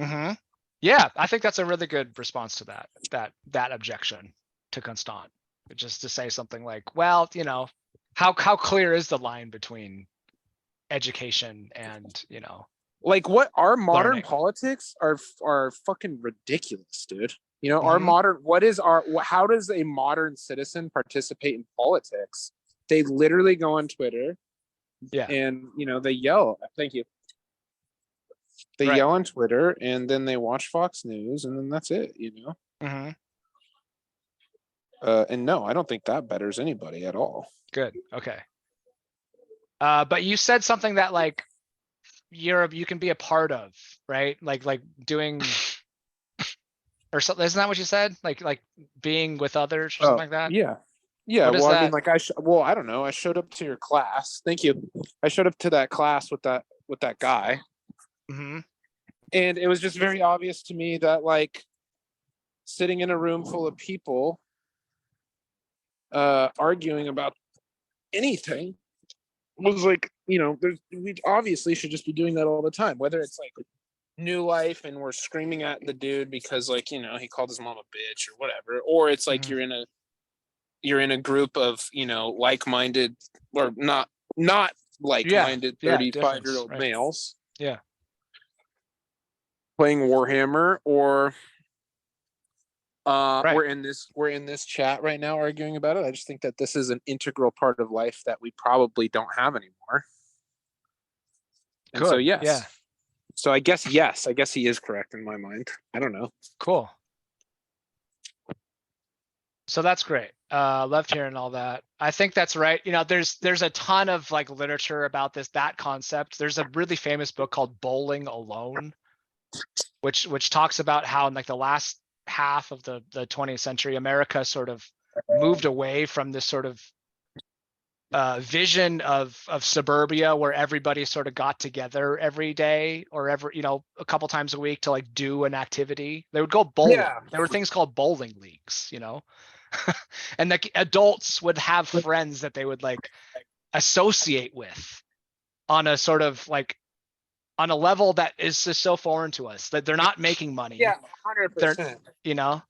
Mm-hmm. Yeah, I think that's a really good response to that objection to Constant. Just to say something like, well, how clear is the line between education and, like what our modern learning. Politics are fucking ridiculous, dude. Our modern, how does a modern citizen participate in politics? They literally go on Twitter and, they yell. Thank you. They yell on Twitter and then they watch Fox News and then that's it, Mm-hmm. And no, I don't think that betters anybody at all. Good. Okay. But you said something that like you can be a part of, right? Like doing or something. Isn't that what you said? Like being with others or something like that? Yeah. Yeah. Well, I mean, like I don't know. I showed up to your class. Thank you. I showed up to that class with that guy. Mm-hmm. And it was just very obvious to me that like sitting in a room full of people arguing about anything was like, we obviously should just be doing that all the time, whether it's like New Life and we're screaming at the dude because like, he called his mom a bitch or whatever, or it's like you're in a group of, like-minded or not like-minded 35-year-old males. Yeah. Playing Warhammer, or we're in this chat right now arguing about it. I just think that this is an integral part of life that we probably don't have anymore. And so yes. Yeah. So I guess yes. I guess he is correct in my mind. I don't know. Cool. So that's great. Loved hearing all that. I think that's right. There's a ton of like literature about that concept. There's a really famous book called Bowling Alone, which talks about how in like the last half of the 20th century, America sort of moved away from this sort of vision of suburbia where everybody sort of got together every day or a couple times a week to like do an activity. They would go bowling. Yeah. There were things called bowling leagues, and the adults would have friends that they would like associate with on a sort of like on a level that is just so foreign to us that they're not making money. Yeah, 100%.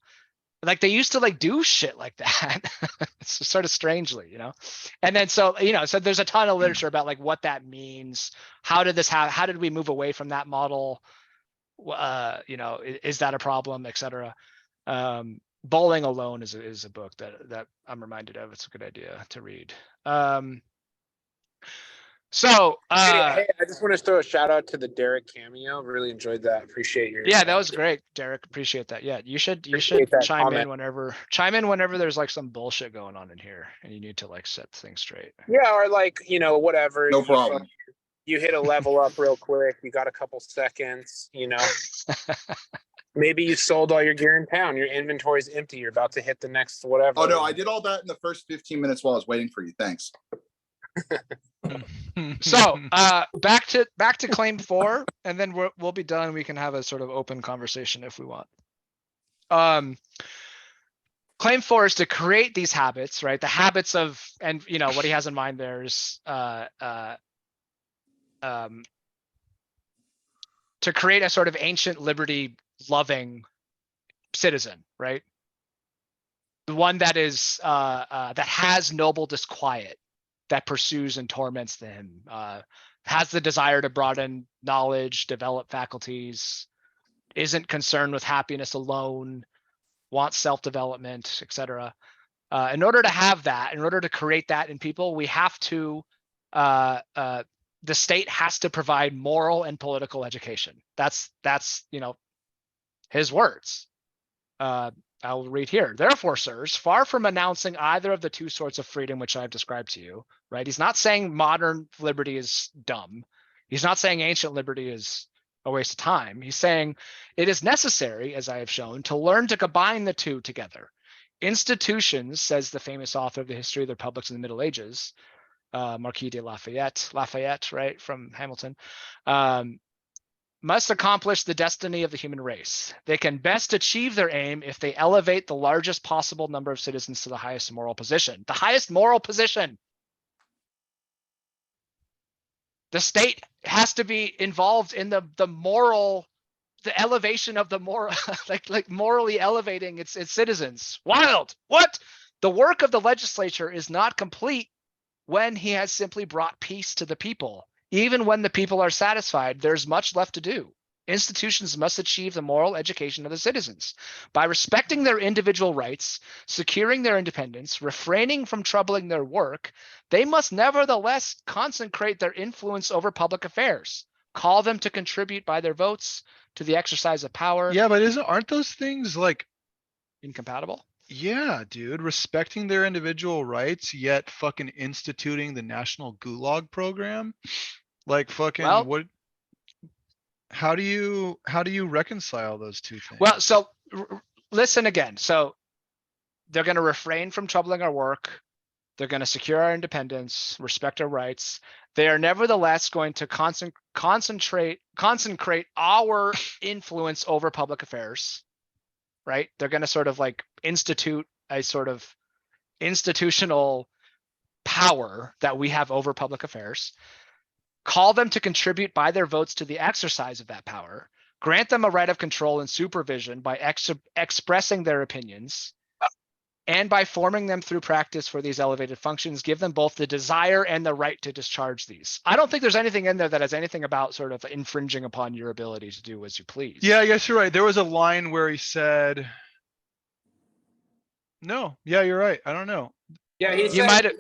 Like they used to like do shit like that. It's sort of strangely, and then so there's a ton of literature about like what that means. How did we move away from that model? Is that a problem, etc. Bowling Alone is a book that I'm reminded of. It's a good idea to read. Hey, I just want to throw a shout out to the Derek cameo. Really enjoyed that. Appreciate your. Yeah, that was great, Derek. Appreciate that. Yeah, you should chime in whenever there's like some bullshit going on in here and you need to like set things straight. Yeah, or like whatever. No problem. You hit a level up real quick. You got a couple seconds. Maybe you sold all your gear in town. Your inventory's empty. You're about to hit the next whatever. Oh no, I did all that in the first 15 minutes while I was waiting for you. Thanks. So back to claim 4, and then we'll be done. We can have a sort of open conversation if we want. Claim 4 is to create these habits, right? The habits of, and what he has in mind there is to create a sort of ancient liberty loving citizen, right? The one that is that has noble disquiet, that pursues and torments them, has the desire to broaden knowledge, develop faculties, isn't concerned with happiness alone, wants self-development, etc. In order to have that, in order to create that in people, we have to, the state has to provide moral and political education. That's his words. I'll read here. Therefore, sirs, far from announcing either of the two sorts of freedom which I've described to you, right? He's not saying modern liberty is dumb. He's not saying ancient liberty is a waste of time. He's saying it is necessary, as I have shown, to learn to combine the two together. Institutions, says the famous author of the history of the republics in the Middle Ages, Marquis de Lafayette, right, from Hamilton, must accomplish the destiny of the human race. They can best achieve their aim if they elevate the largest possible number of citizens to the highest moral position. The highest moral position. The state has to be involved in the elevation of the moral, like morally elevating its citizens. Wild. What? The work of the legislature is not complete when he has simply brought peace to the people. Even when the people are satisfied, there's much left to do. Institutions must achieve the moral education of the citizens by respecting their individual rights, securing their independence, refraining from troubling their work. They must nevertheless consecrate their influence over public affairs, call them to contribute by their votes to the exercise of power. Yeah, but aren't those things like incompatible? Yeah, dude, respecting their individual rights, yet fucking instituting the national gulag program. Like fucking what? How do you reconcile those two things? Well, so listen again. So they're going to refrain from troubling our work. They're going to secure our independence, respect our rights. They are nevertheless going to concentrate our influence over public affairs. right? They're going to sort of like institute a sort of institutional power that we have over public affairs, call them to contribute by their votes to the exercise of that power, grant them a right of control and supervision by expressing their opinions, and by forming them through practice for these elevated functions, give them both the desire and the right to discharge these. I don't think there's anything in there that has anything about sort of infringing upon your ability to do as you please. Yeah, I guess you're right. There was a line where he said, no, yeah, you're right. I don't know. Yeah, he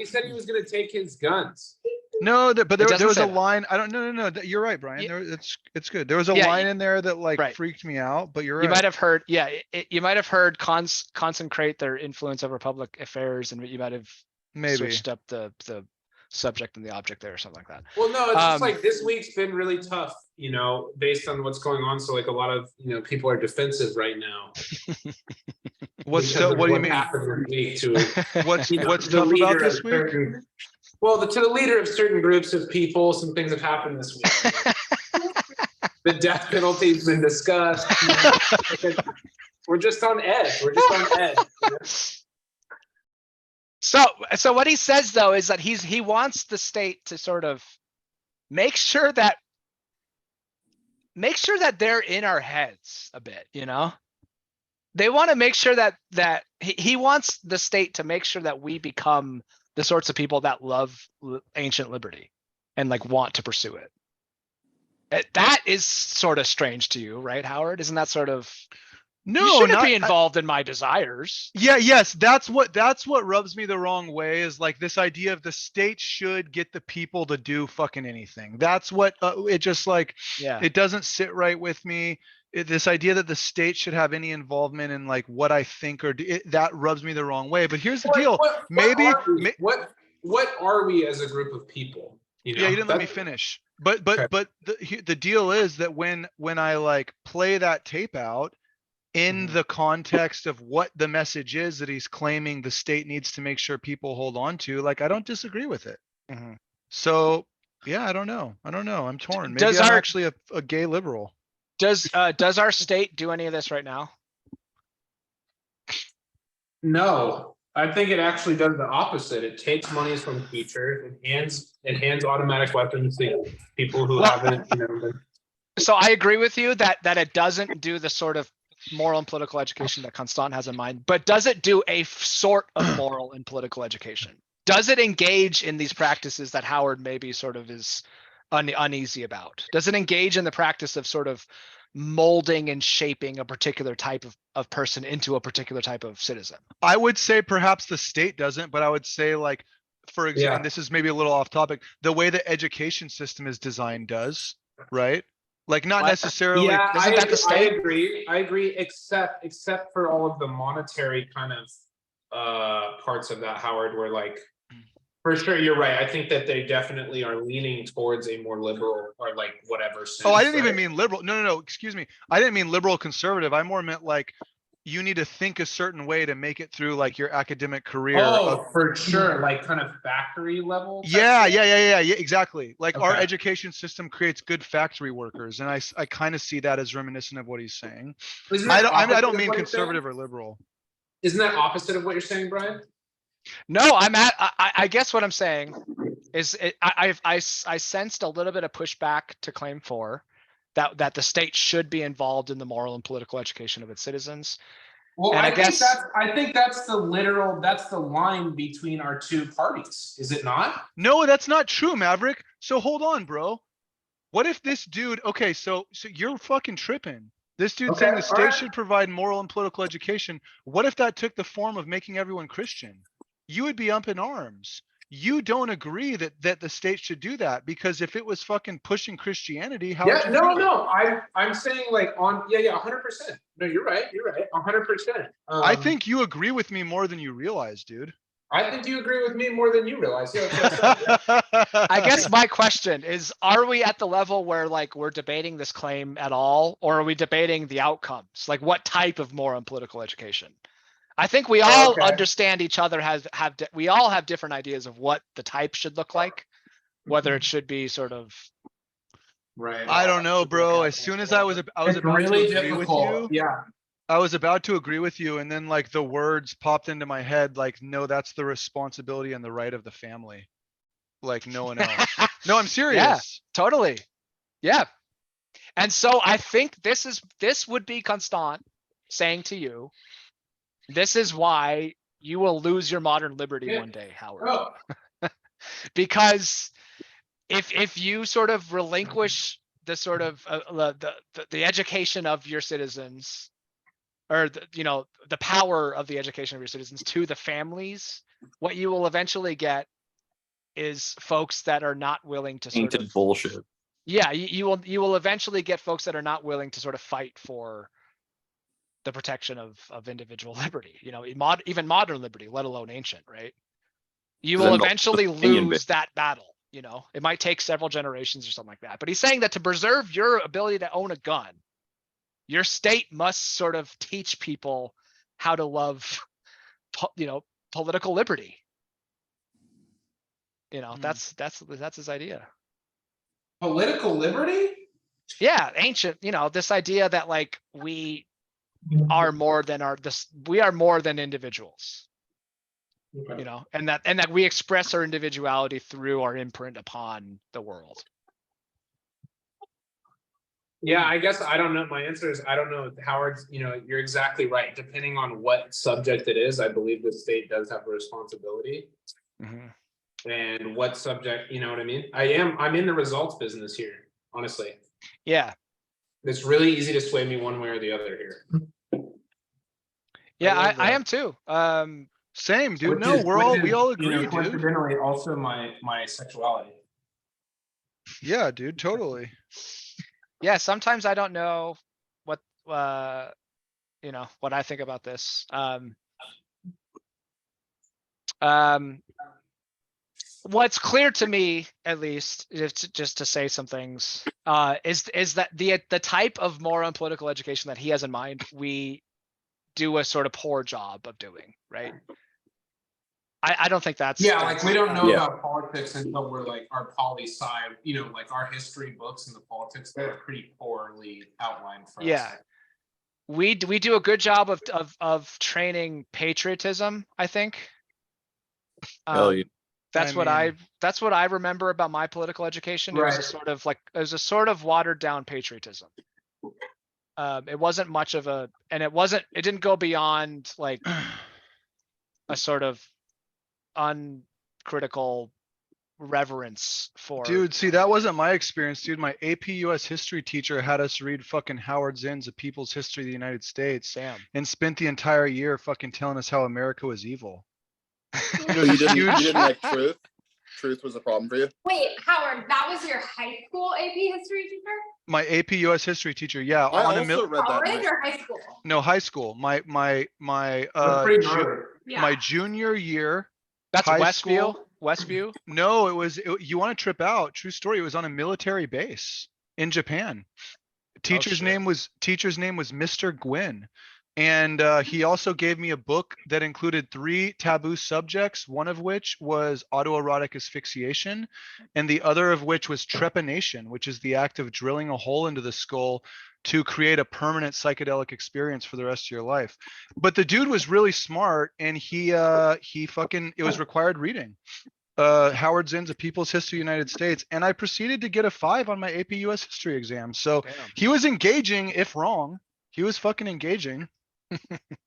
said he was gonna take his guns. No, but there was a that. line. I don't. No. You're right, Brian. It's good. There was a line in there that like freaked me out. But you're right. You might have heard. Yeah, you might have heard concentrate their influence over public affairs, and you might have switched up the subject and the object there or something like that. Well, no, it's just like this week's been really tough, based on what's going on. So like a lot of people are defensive right now. What do you mean? What's tough about this week? Well, to the leader of certain groups of people, some things have happened this week. The death penalty has been discussed. We're just on edge. So what he says though is that he wants the state to sort of make sure that they're in our heads a bit, They want to make sure that he wants the state to make sure that we become the sorts of people that love ancient liberty and like want to pursue it. That is sort of strange to you, right, Howard? Isn't that sort of you shouldn't be involved in my desires? Yeah, yes, that's what rubs me the wrong way is like this idea of the state should get the people to do fucking anything. That's what it just like. Yeah, it doesn't sit right with me. This idea that the state should have any involvement in like what I think or do, that rubs me the wrong way. But here's the deal. What are we as a group of people? Yeah, you didn't let me finish. But the deal is that when I like play that tape out in the context of what the message is that he's claiming the state needs to make sure people hold on to, like I don't disagree with it. So yeah, I don't know. I'm torn. Maybe I'm actually a gay liberal. Does our state do any of this right now? No, I think it actually does the opposite. It takes monies from teachers and hands automatic weapons to people who haven't. So I agree with you that it doesn't do the sort of moral and political education that Constant has in mind, but does it do a sort of moral and political education? Does it engage in these practices that Howard maybe sort of is uneasy about? Does it engage in the practice of sort of molding and shaping a particular type of person into a particular type of citizen? I would say perhaps the state doesn't, but I would say like, for example, and this is maybe a little off topic, the way the education system is designed does, right? Like not necessarily. Yeah, I agree, except for all of the monetary kind of parts of that, Howard, where like, for sure, you're right. I think that they definitely are leaning towards a more liberal or like whatever sense. Oh, I didn't even mean liberal. No. Excuse me. I didn't mean liberal conservative. I more meant like you need to think a certain way to make it through like your academic career. Oh, for sure. Like kind of factory level. Yeah, exactly. Like our education system creates good factory workers. And I kind of see that as reminiscent of what he's saying. I don't mean conservative or liberal. Isn't that opposite of what you're saying, Brian? No, I guess what I'm saying is I sensed a little bit of pushback to claim 4 that the state should be involved in the moral and political education of its citizens. Well, I think that's the line between our two parties, is it not? No, that's not true, Maverick. So hold on, bro. What if this dude, okay, so you're fucking tripping. This dude saying the state should provide moral and political education. What if that took the form of making everyone Christian? You would be up in arms. You don't agree that the state should do that, because if it was fucking pushing Christianity, how? Yeah, no. I'm saying like 100%. No, you're right. 100%. I think you agree with me more than you realize, dude. I think you agree with me more than you realize. Yeah, I guess my question is, are we at the level where like we're debating this claim at all, or are we debating the outcomes? Like what type of moral and political education? I think we all understand each other we all have different ideas of what the type should look like, whether it should be sort of right. I don't know, bro. As soon as I was about really to agree with you, I was about to agree with you, and then like the words popped into my head, like, no, that's the responsibility and the right of the family. Like no one else. No, I'm serious. Yeah, totally. Yeah. And so I think this would be Constant saying to you, this is why you will lose your modern liberty one day, Howard. Oh. Because if you sort of relinquish the sort of the education of your citizens, or the power of the education of your citizens to the families, what you will eventually get is folks that are not willing to sort of bullshit. Yeah, you will eventually get folks that are not willing to sort of fight for the protection of individual liberty. Even modern liberty, let alone ancient, right? You will eventually lose that battle. It might take several generations or something like that. But he's saying that to preserve your ability to own a gun, your state must sort of teach people how to love, political liberty. That's his idea. Political liberty? Yeah, ancient. This idea that like we are more than individuals. And that we express our individuality through our imprint upon the world. Yeah, I guess I don't know. My answer is I don't know. Howard's, you're exactly right. Depending on what subject it is, I believe the state does have a responsibility. Mm-hmm. And what subject, you know what I mean? I'm in the results business here, honestly. Yeah. It's really easy to sway me one way or the other here. Yeah, I am too. Same, dude. We all agree, dude. Coincidentally, also my sexuality. Yeah, dude, totally. Yeah, sometimes I don't know what what I think about this. What's clear to me, at least, just to say some things, is that the type of moral and political education that he has in mind, we do a sort of poor job of doing, right? I don't think that's like we don't know about politics until we're like our poli sci, like our history books and the politics, they're pretty poorly outlined for us. Yeah, we do a good job of training patriotism, I think. Hell yeah. That's what I remember about my political education. It was a sort of watered down patriotism. It wasn't much of it didn't go beyond like a sort of uncritical reverence for. Dude, see, that wasn't my experience, dude. My AP US history teacher had us read fucking Howard Zinn's A People's History of the United States. Damn. And spent the entire year fucking telling us how America was evil. You didn't like truth? Truth was a problem for you? Wait, Howard, that was your high school AP history teacher? My AP US history teacher, yeah. I also read that. College or high school? No, high school. My junior year. That's Westview? No, you want to trip out. True story. It was on a military base in Japan. Teacher's name was Mr. Gwynn. And he also gave me a book that included 3 taboo subjects, one of which was autoerotic asphyxiation, and the other of which was trepanation, which is the act of drilling a hole into the skull to create a permanent psychedelic experience for the rest of your life. But the dude was really smart, and it was required reading. Howard Zinn's A People's History of the United States, and I proceeded to get a 5 on my AP US history exam. So damn. He was engaging, if wrong. He was fucking engaging.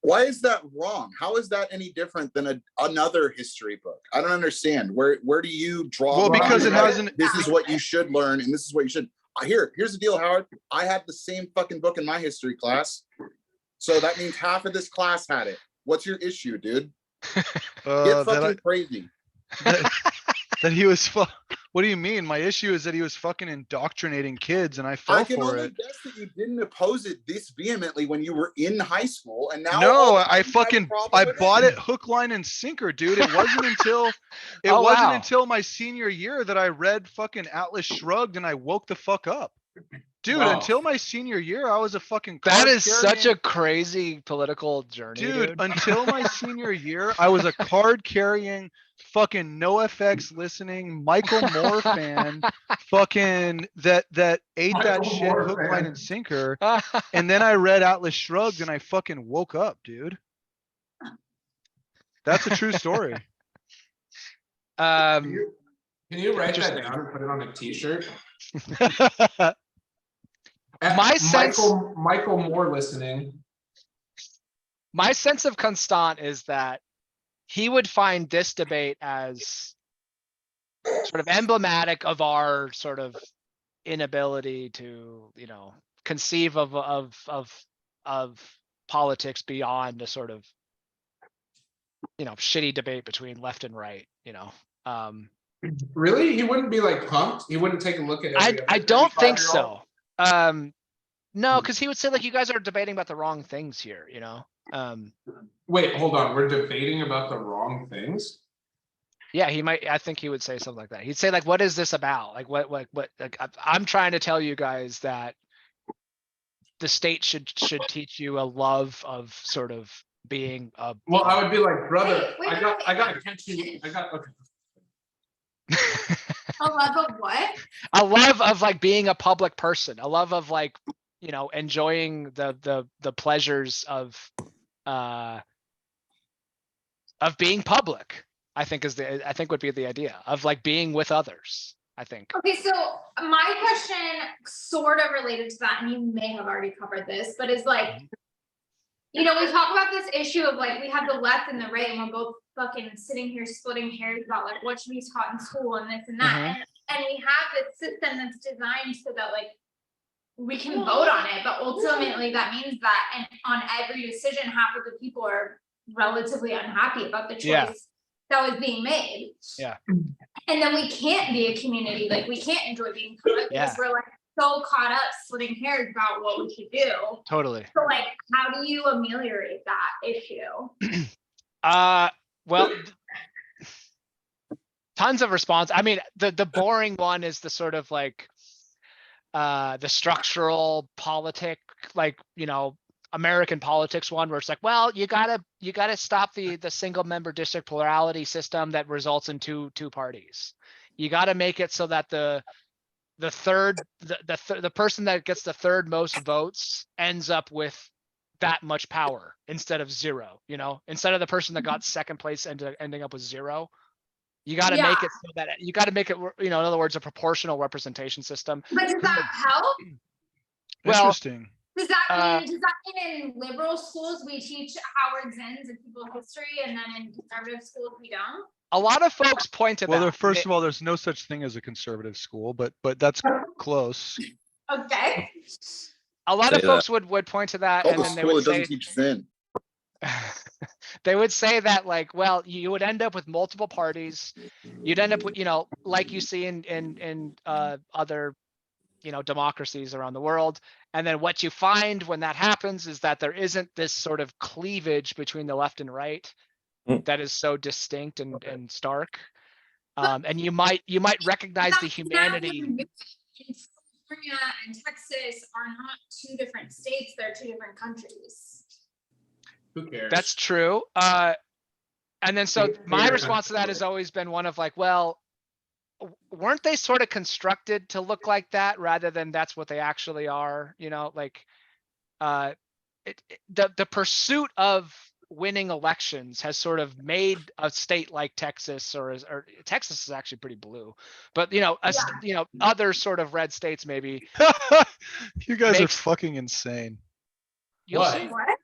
Why is that wrong? How is that any different than another history book? I don't understand. Where do you draw? Well, because it hasn't. This is what you should learn, and this is what you should. Here's the deal, Howard. I had the same fucking book in my history class, so that means half of this class had it. What's your issue, dude? Get fucking crazy. That he was. What do you mean? My issue is that he was fucking indoctrinating kids, and I fell for it. I can only guess that you didn't oppose it this vehemently when you were in high school, and now. No, I bought it hook, line, and sinker, dude. It wasn't until my senior year that I read fucking Atlas Shrugged, and I woke the fuck up. Dude, Wow. until my senior year, I was a fucking That is such a card-carrying- crazy political journey, dude. dude. Until my senior year, I was a card carrying, fucking NoFX listening, Michael Moore fan, fucking that ate that Michael shit Moore hook, fan. line, and sinker. And then I read Atlas Shrugged, and I fucking woke up, dude. That's a true story. Can you write that Interesting. down and put it on a t-shirt? My sense- Michael Moore listening. My sense of Constant is that he would find this debate as sort of emblematic of our sort of inability to, you know, conceive of politics beyond a sort of, you know, shitty debate between left and right, you know. Really? He wouldn't be like pumped? He wouldn't take a look at every I other don't think 35-year-old? so. No, because he would say like you guys are debating about the wrong things here, you know. Wait, hold on. We're debating about the wrong things? Yeah, he might. I think he would say something like that. He'd say like, "What is this about? Like, what? Like, I'm trying to tell you guys that the state should teach you a love of sort of being a." Well, I would be like, brother, Wait, I got wait. to catch you. Okay. A love of what? a love of like being a public person, a love of like, you know, enjoying the pleasures of being public. I think would be the idea of like being with others. I think. Okay, so my question sort of related to that, and you may have already covered this, but is like, you know, we talk about this issue of like, we have the left and the right, and we're both fucking sitting here splitting hairs about like what should be taught in school and this and that. And we have this system that's designed so that like we can vote on it, but ultimately that means that and on every decision, half of the people are relatively unhappy about the choice Yeah. that was being made. Yeah. And then we can't be a community, like we can't enjoy being public Yeah. because we're like so caught up splitting hairs about what we should do. Totally. So like, how do you ameliorate that issue? Well, tons of response. I mean, the boring one is the sort of like the structural politic, like, you know, American politics one where it's like, well, you gotta stop the single member district plurality system that results in two parties. You gotta make it so that the person that gets the third most votes ends up with that much power instead of zero, you know, instead of the person that got second place ending up with zero. You got to make it so that you got to make it, you know, in other words, a proportional representation system. But does that help? Well, Interesting. Does that mean in liberal schools we teach Howard Zinn's and people history, and then in conservative schools we don't? A lot of folks point to Well, that. first of all, there's no such thing as a conservative school, but that's close. Okay. A lot of folks would point to that, Call and the then they school would that doesn't say teach Zen. they would say that like, well, you would end up with multiple parties. You'd end up with, you know, like you see in other, you know, democracies around the world. And then what you find when that happens is that there isn't this sort of cleavage between the left and right that is so distinct and stark. And you might recognize the humanity. California and Texas are not two different states, they're two different countries. Who cares? That's true. And then so my response to that has always been one of like, well, weren't they sort of constructed to look like that rather than that's what they actually are? You know, like the pursuit of winning elections has sort of made a state like Texas or Texas is actually pretty blue, but you know, you know, other sort of red states maybe. You guys are fucking insane. You'll What? see. What?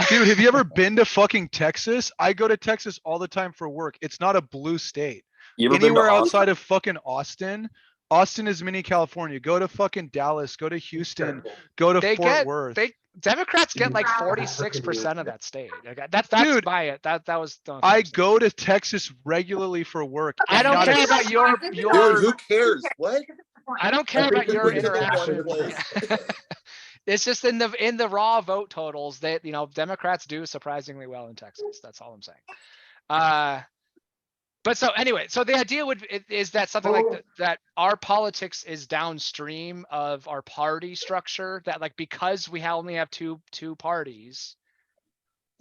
Dude, have you ever been to fucking Texas? I go to Texas all the time for work. It's not a blue state. You ever been to Anywhere Austin? outside of fucking Austin, Austin is mini California. Go to fucking Dallas, go to Houston, go to Fort Worth. Democrats get like 46% of that state. Like, that's Dude, by it. That was. I go to Texas regularly for work. I and don't not a care about your Dude, who cares? What? I don't care I about think your we're getting all over the interaction. place. It's just in the raw vote totals that, you know, Democrats do surprisingly well in Texas. That's all I'm saying. But so anyway, so the idea is that something like that our politics is downstream of our party structure, that like because we only have two parties,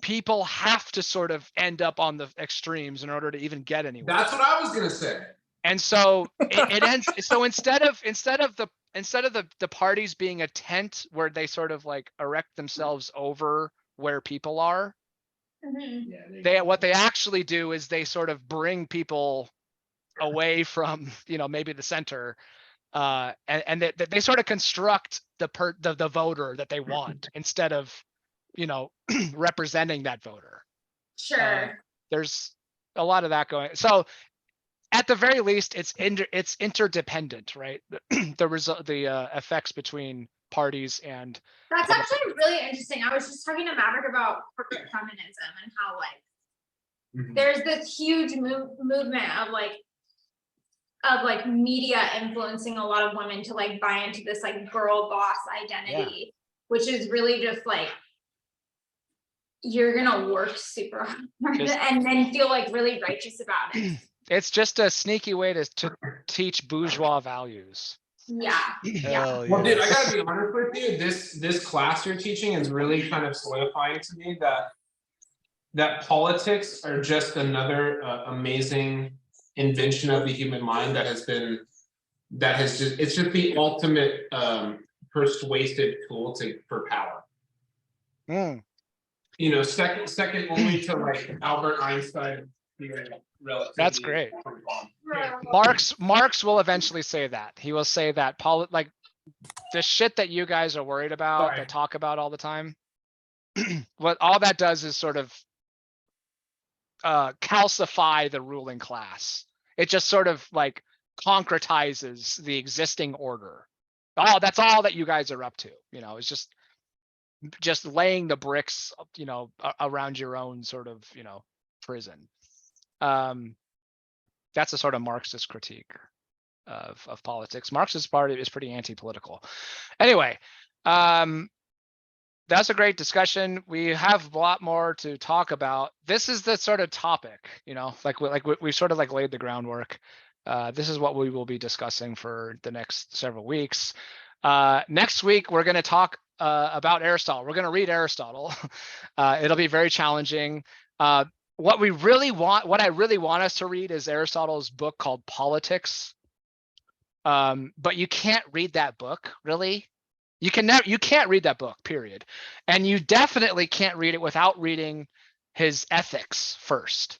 people have to sort of end up on the extremes in order to even get anywhere. That's what I was gonna say. And so it ends. So instead of the parties being a tent where they sort of like erect themselves over where people are, what they actually do is they sort of bring people away from, you know, maybe the center, and they sort of construct the voter that they want instead of, you know, representing that voter. Sure. There's a lot of that going. So at the very least, it's interdependent, right? The effects between parties and. That's actually really interesting. I was just talking to Maverick about corporate feminism and how like there's this huge movement of like media influencing a lot of women to like buy into this like girl boss identity, which is really just like you're gonna work super hard and then feel like really righteous about it. It's just a sneaky way to teach bourgeois values. Yeah. Yeah. Well, dude, I gotta be honest with you. This class you're teaching is really kind of solidifying to me that politics are just another amazing invention of the human mind it's just the ultimate persuasive tool for power. You know, second only to like Albert Einstein. That's great. Marx will eventually say that. He will say that like the shit that you guys are worried about, that talk about all the time, what all that does is sort of calcify the ruling class. It just sort of like concretizes the existing order. Oh, that's all that you guys are up to. You know, it's just laying the bricks, you know, around your own sort of, you know, prison. That's a sort of Marxist critique of politics. Marxist party is pretty anti-political. Anyway, that's a great discussion. We have a lot more to talk about. This is the sort of topic, you know, we sort of like laid the groundwork. This is what we will be discussing for the next several weeks. Next week, we're going to talk about Aristotle. We're going to read Aristotle. It'll be very challenging. What I really want us to read is Aristotle's book called Politics. But you can't read that book, really. You can't read that book, period. And you definitely can't read it without reading his Ethics first.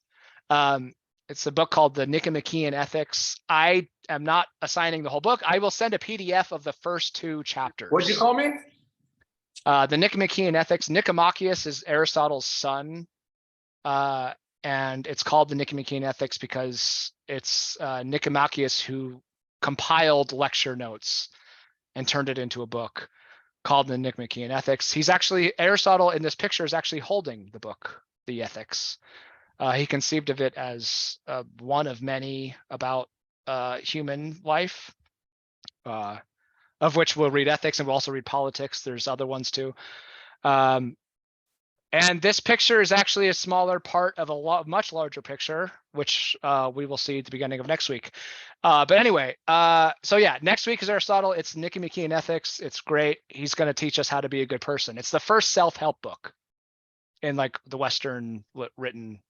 It's a book called the Nicomachean Ethics. I am not assigning the whole book. I will send a PDF of the first 2 chapters. What'd you call me? The Nicomachean Ethics. Nicomachus is Aristotle's son. And it's called the Nicomachean Ethics because it's Nicomachus who compiled lecture notes and turned it into a book called the Nicomachean Ethics. Aristotle in this picture is actually holding the book, the Ethics. He conceived of it as one of many about human life, of which we'll read Ethics and we'll also read Politics. There's other ones too. And this picture is actually a smaller part of a much larger picture, which we will see at the beginning of next week. But anyway, so yeah, next week is Aristotle. It's Nicomachean Ethics. It's great. He's going to teach us how to be a good person. It's the first self-help book in like the Western written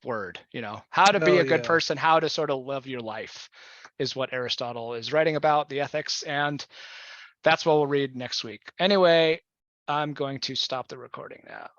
word, you know, how to be a good person, how to sort of live your life is what Aristotle is writing about, the Ethics. And that's what we'll read next week. Anyway, I'm going to stop the recording now.